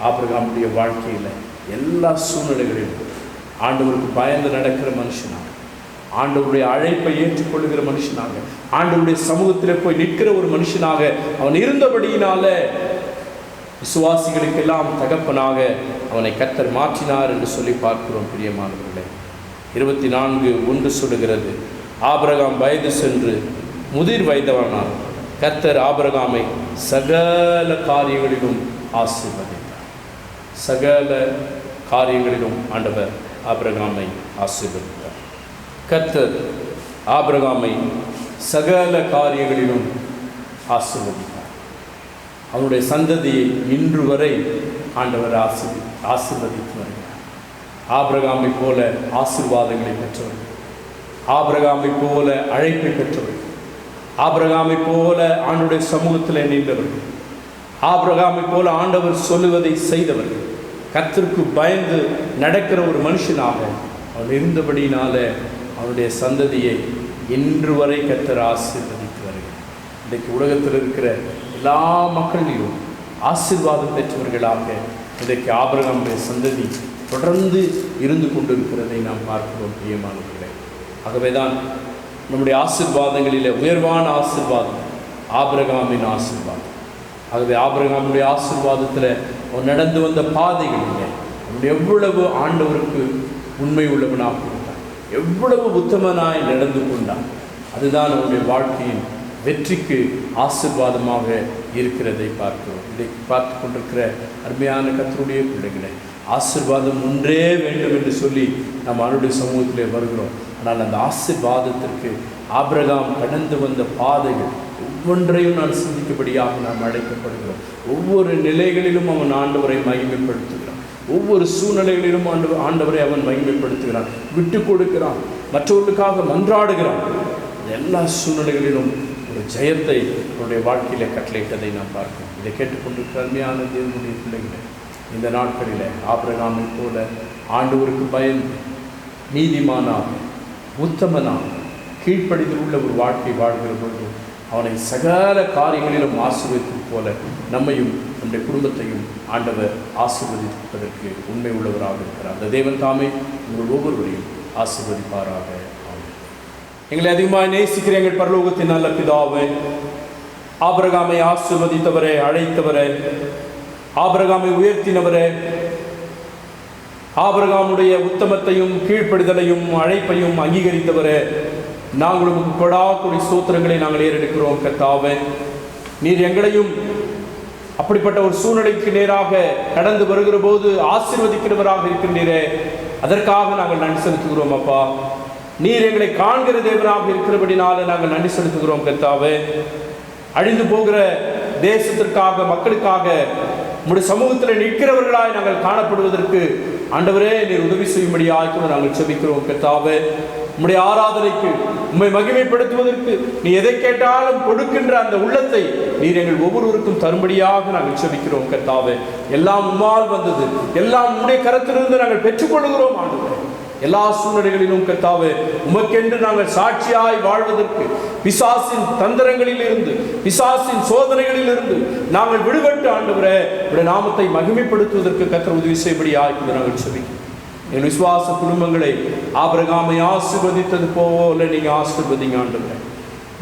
ஆபிரகாமுடைய வாழ்க்கையில் எல்லா சூழ்நிலைகளிலும் ஆண்டவருக்கு பயந்து நடக்கிற மனுஷனாக, ஆண்டவருடைய அழைப்பை ஏற்றுக்கொள்ளுகிற மனுஷனாக, ஆண்டவருடைய சமூகத்தில் போய் நிற்கிற ஒரு மனுஷனாக அவன் இருந்தபடியினால விசுவாசிகளுக்கெல்லாம் தகப்பனாக அவனை கர்த்தர் மாற்றினார் என்று சொல்லி பார்க்கிறோம். பிரியமானவர்களே, 24:1 சொல்லுகிறது, ஆபிரகாம் வயது சென்று முதிர் வயதவனார். கர்த்தர் ஆபிரகாமை சகல காரியங்களிலும் ஆசீர்வதித்தார். சகல காரியங்களிலும் ஆண்டவர் ஆபிரகாமை ஆசீர்வதித்தார். கர்த்தர் ஆபிரகாமை சகல காரியங்களிலும் ஆசீர்வதித்தார். அவனுடைய சந்ததியை இன்று வரை ஆண்டவர் ஆசீர்வதித்து வருகிறார். ஆபிரகாமை போல ஆசீர்வாதங்களை பெற்றவர்கள், ஆபிரகாமை போல அழைப்பை பெற்றவர்கள், ஆபிரகாமை போல ஆண்டவருடைய சமூகத்தில் நின்றவர்கள், ஆபிரகாமை போல ஆண்டவர் சொல்லுவதை செய்தவர்கள், கர்த்தருக்கு பயந்து நடக்கிற ஒரு மனுஷனாக அவன் இருந்தபடினால அவனுடைய சந்ததியை இன்று வரை கர்த்தர் ஆசீர்வதித்து வருகிறார். இன்றைக்கு உலகத்தில் இருக்கிற எல்லா மக்களிலும் ஆசீர்வாதம் பெற்றவர்களாக இன்றைக்கு ஆபிரகாமுடைய சந்ததி தொடர்ந்து இருந்து கொண்டிருக்கிறதை நாம் பார்க்கிறோம் பிரியமானவர்களே. ஆகவேதான் நம்முடைய ஆசீர்வாதங்களில் உயர்வான ஆசீர்வாதம் ஆபிரகாமின் ஆசீர்வாதம். ஆகவே ஆபிரகாமுடைய ஆசீர்வாதத்தில் அவன் நடந்து வந்த பாதைகளில் அவன் எவ்வளவு ஆண்டவருக்கு உண்மை உள்ளவனாக இருந்தான், எவ்வளவு உத்தமனாய் நடந்து கொண்டான். அதுதான் அவனுடைய வாழ்க்கையின் வெற்றிக்கு ஆசீர்வாதமாக இருக்கிறதை பார்க்கிறோம். இதை பார்த்து கொண்டிருக்கிற அருமையான கர்த்தருடைய பிள்ளைகளை, ஆசீர்வாதம் ஒன்றே வேண்டும் என்று சொல்லி நாம் அவருடைய சமூகத்திலே வருகிறோம். ஆனால் அந்த ஆசீர்வாதத்திற்கு ஆபிரகாம் கடந்து வந்த பாதைகள் ஒவ்வொன்றையும் நான் சிந்திக்கும்படியாக நாம் அழைக்கப்படுகிறோம். ஒவ்வொரு நிலைகளிலும் அவன் ஆண்டவரை மகிமைப்படுத்துகிறான், ஒவ்வொரு சூழ்நிலைகளிலும் ஆண்டவரை அவன் மகிமைப்படுத்துகிறான், விட்டு கொடுக்கிறான், மற்றவர்களுக்காக மன்றாடுகிறான். எல்லா சூழ்நிலைகளிலும் ஒரு ஜெயத்தை அவருடைய வாழ்க்கையில கட்டளையிட்டதை நாம் பார்க்கிறோம். இதை கேட்டுக்கொண்டிருக்கிற அருமையான தேவனுடைய பிள்ளைகளை, இந்த நாட்களில் ஆபிரகாமை போல ஆண்டவருக்கு பயந்து நீதிமானாக உத்தமனாக கீழ்ப்படிந்து உள்ள ஒரு வாழ்க்கை வாழ்கிற பொழுது அவனை சகல காரியங்களிலும் ஆசீர்வதிப்பது போல நம்மையும் நம்முடைய குடும்பத்தையும் ஆண்டவர் ஆசீர்வதிப்பதற்கு உண்மை உள்ளவராக இருக்கிறார். அந்த தேவன் தாமே உங்கள் ஒவ்வொருவரையும் ஆசீர்வதிப்பாராக. எங்களை அதிகமாக நேசிக்கிற எங்கள் பரலோகத்தின் நல்ல பிதாவே, ஆபிரகாமை ஆசீர்வதித்தவரே, அழைத்தவரே, ஆபிரகாமை உயர்த்தினவரே, ஆபிரகாமுடைய உத்தமத்தையும் கீழ்ப்படிதலையும் அழைப்பையும் அங்கீகரித்தவரே, நாங்களும் கொடாக்குடி சூத்திரங்களை நாங்கள் ஏறெடுக்கிறோம். கர்த்தாவே, நீர் எங்களையும் அப்படிப்பட்ட ஒரு சூழ்நிலைக்கு நேராக கடந்து வருகிற போது ஆசீர்வதிக்கிறவராக இருக்கின்றீரே, அதற்காக நாங்கள் நன்றி செலுத்துகிறோம். அப்பா, நீர் எங்களை காண்கிற தேவனாக இருக்கிறபடினால நாங்கள் நன்றி செலுத்துகிறோம். கர்த்தாவே, அழிந்து போகிற தேசத்திற்காக, மக்களுக்காக உம்முடைய சமூகத்தில் நிற்கிறவர்களாய் நாங்கள் காணப்படுவதற்கு ஆண்டவரே நீர் உதவி செய்யும்படியாக நாங்கள் செபிக்கிறோம். கர்த்தாவே, உம்முடைய ஆராதனைக்கு உம்மை மகிமைப்படுத்துவதற்கு நீ எதை கேட்டாலும் கொடுக்கின்ற அந்த உள்ளத்தை நீர் எங்கள் ஒவ்வொருவருக்கும் தரும்படியாக நாங்கள் செபிக்கிறோம். கர்த்தாவே, எல்லாம் உம்மால் வந்தது, எல்லாம் உம்முடைய கரத்திலிருந்து நாங்கள் பெற்றுக்கொள்கிறோம். ஆண்டவரே, எல்லா சூழ்நிலைகளிலும் கர்த்தாவே உமக்கென்று நாங்கள் சாட்சியாய் வாழ்வதற்கு பிசாசின் தந்திரங்களில் இருந்து, பிசாசின் சோதனைகளில் இருந்து நாங்கள் விடுபட்டு ஆண்டவரே உடைய நாமத்தை மகிமைப்படுத்துவதற்கு கர்த்தர் உதவி செய்யும்படியாக நாங்கள் செபிக்கிறோம். என் விசுவாச குடும்பங்களை ஆபிரகாமை ஆசீர்வதித்தது போல நீங்க ஆசீர்வதிங்க ஆண்டவரே.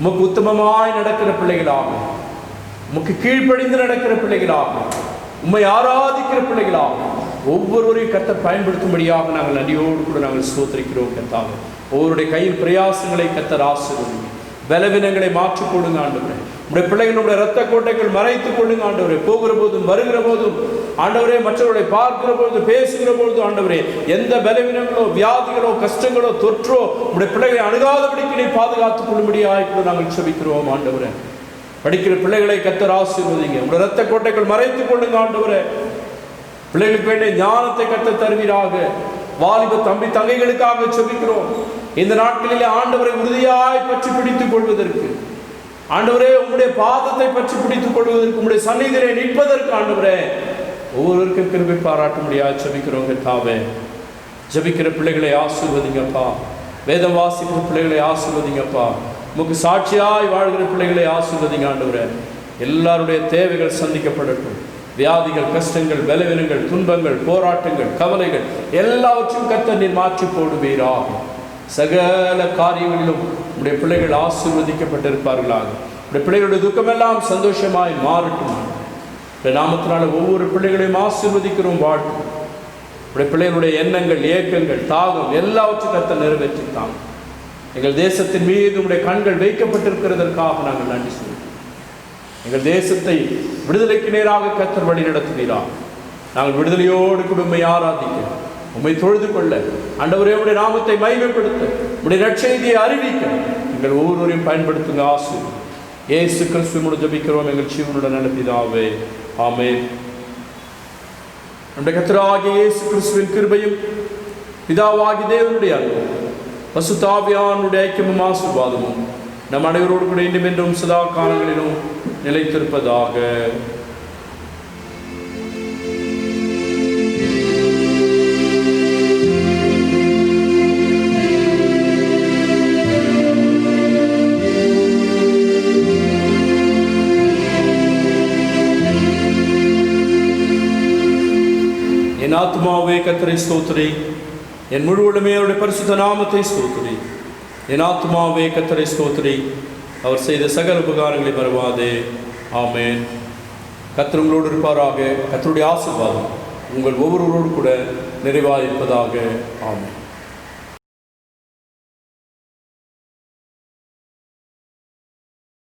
உமக்கு உத்தமமாய் நடக்கிற பிள்ளைகளாக, உமக்கு கீழ்ப்படிந்து நடக்கிற பிள்ளைகளாக, உம்மை ஆராதிக்கிற பிள்ளைகளாக ஒவ்வொருவரையும் கர்த்தர் பயன்படுத்தும்படியாக நாங்கள் நன்றியோடு கூட நாங்கள் ஸ்தோத்திரிக்கிறோம். கர்த்தாவே, ஒவ்வொருடைய கையில் பிரயாசங்களை கர்த்தர் ஆசீர்வதிங்க, பலவீனங்களை மாற்றிக் கொடுங்க ஆண்டவரே. உடைய பிள்ளைகளுடைய இரத்த கோட்டைகள் மறைத்துக் கொள்ளுங்க ஆண்டவரே. போகிற போதும் வருகிற போதும் ஆண்டவரே, மற்றவர்களை பார்க்கிற பொழுது பேசுகிற பொழுது ஆண்டவரே, எந்த பலவீனங்களோ வியாதிகளோ கஷ்டங்களோ தொற்றோ உடைய பிள்ளைகளை அணுகாதபடிக்கு நீ பாதுகாத்துக் கொள்ளும்படியாக நாங்கள் செபிக்கிறோம் ஆண்டவரே. படிக்கிற பிள்ளைகளை கர்த்தர் ஆசீர்வதிங்க, உடைய இரத்த கோட்டைகள் மறைத்துக் கொள்ளுங்க ஆண்டவரே. பிள்ளைகளுக்கு வேண்டிய ஞானத்தை கர்த்தர் தருவீராக. வாலிப தம்பி தங்கைகளுக்காக செபிக்கிறோம். இந்த நாட்களிலே ஆண்டவரை உறுதியாய் பற்றி பிடித்துக் கொள்வதற்கு, ஆண்டவரே உம்முடைய பாதத்தை பற்றி பிடித்துக் கொள்வதற்கு, உம்முடைய சந்நிதியிலே நிற்பதற்கு ஆண்டவரே ஒவ்வொருவருக்கும் கிருபை பாராட்டும்படியாக செபிக்கிறோம். கர்த்தாவே, ஜெபிக்கிற பிள்ளைகளை ஆசீர்வதிங்கப்பா, வேதம் வாசிக்கிற பிள்ளைகளை ஆசீர்வதிங்கப்பா, உமக்கு சாட்சியாய் வாழ்கிற பிள்ளைகளை ஆசீர்வதிங்க ஆண்டவரே. எல்லாருடைய தேவைகள் சந்திக்கப்படட்டும். வியாதிகள், கஷ்டங்கள், பலவீனங்கள், துன்பங்கள், போராட்டங்கள், கவலைகள் எல்லாவற்றையும் கர்த்தர் நீர் மாற்றி போடுவீராக. சகல காரியங்களிலும் உடைய பிள்ளைகள் ஆசீர்வதிக்கப்பட்டிருப்பார்களாக. உடைய பிள்ளைகளுடைய துக்கமெல்லாம் சந்தோஷமாய் மாறட்டும். நாமத்தினால ஒவ்வொரு பிள்ளைகளையும் ஆசீர்வதிக்கிறோம். வாழ்த்து உடைய பிள்ளைகளுடைய எண்ணங்கள், ஏக்கங்கள், தாகம் எல்லாவற்றையும் கர்த்தர் நிறைவேற்றித்தான். எங்கள் தேசத்தின் மீது உடைய கண்கள் வைக்கப்பட்டிருக்கிறதற்காக நாங்கள் நன்றி சொல்கிறோம். எங்கள் தேசத்தை விடுதலைக்கு நேராக கர்த்தர் வழி நடத்துகிறார். நாங்கள் விடுதலையோடு குடும்பத்தை ஆராதிக்க, உம்மை தொழுது கொள்ள, ஆண்டவரே உடைய நாமத்தை மகிமைப்படுத்த, உடைய நற்செய்தியை அறிவிக்க எங்கள் ஒவ்வொருவரையும் பயன்படுத்துங்க. ஆசீர்வதிங்க. இயேசு கிறிஸ்துவோடு ஜெபிக்கிறோம் எங்கள் ஜீவனுடைய நல்ல பிதாவே, ஆமென். நம்முடைய கர்த்தராகிய இயேசு கிறிஸ்துவின் கிருபையும் பிதாவாகி தேவனுடைய அன்பும் பரிசுத்த ஆவியானவருடைய ஐக்கியமும் ஆசீர்வாதமும் நம் அனைவரோடு கூட இன்றும் என்றும் சதா காலங்களிலும் நிலைத்திருப்பதாக. என் ஆத்மாவே கர்த்தரை ஸ்தோத்திரி, என் முழு உடமையே அவருடைய பரிசுத்த நாமத்தை ஸ்தோத்திரி. என் ஆத்மாவே கர்த்தரை ஸ்தோத்திரி, அவர் செய்த சகல உபகாரங்களை மறவாதே. ஆமென். கர்த்தர் உங்களோடு இருப்பாராக. கர்த்தருடைய ஆசீர்வாதம் உங்கள் ஒவ்வொருவரோடு கூட நிறைவாக இருப்பதாக. ஆமென்.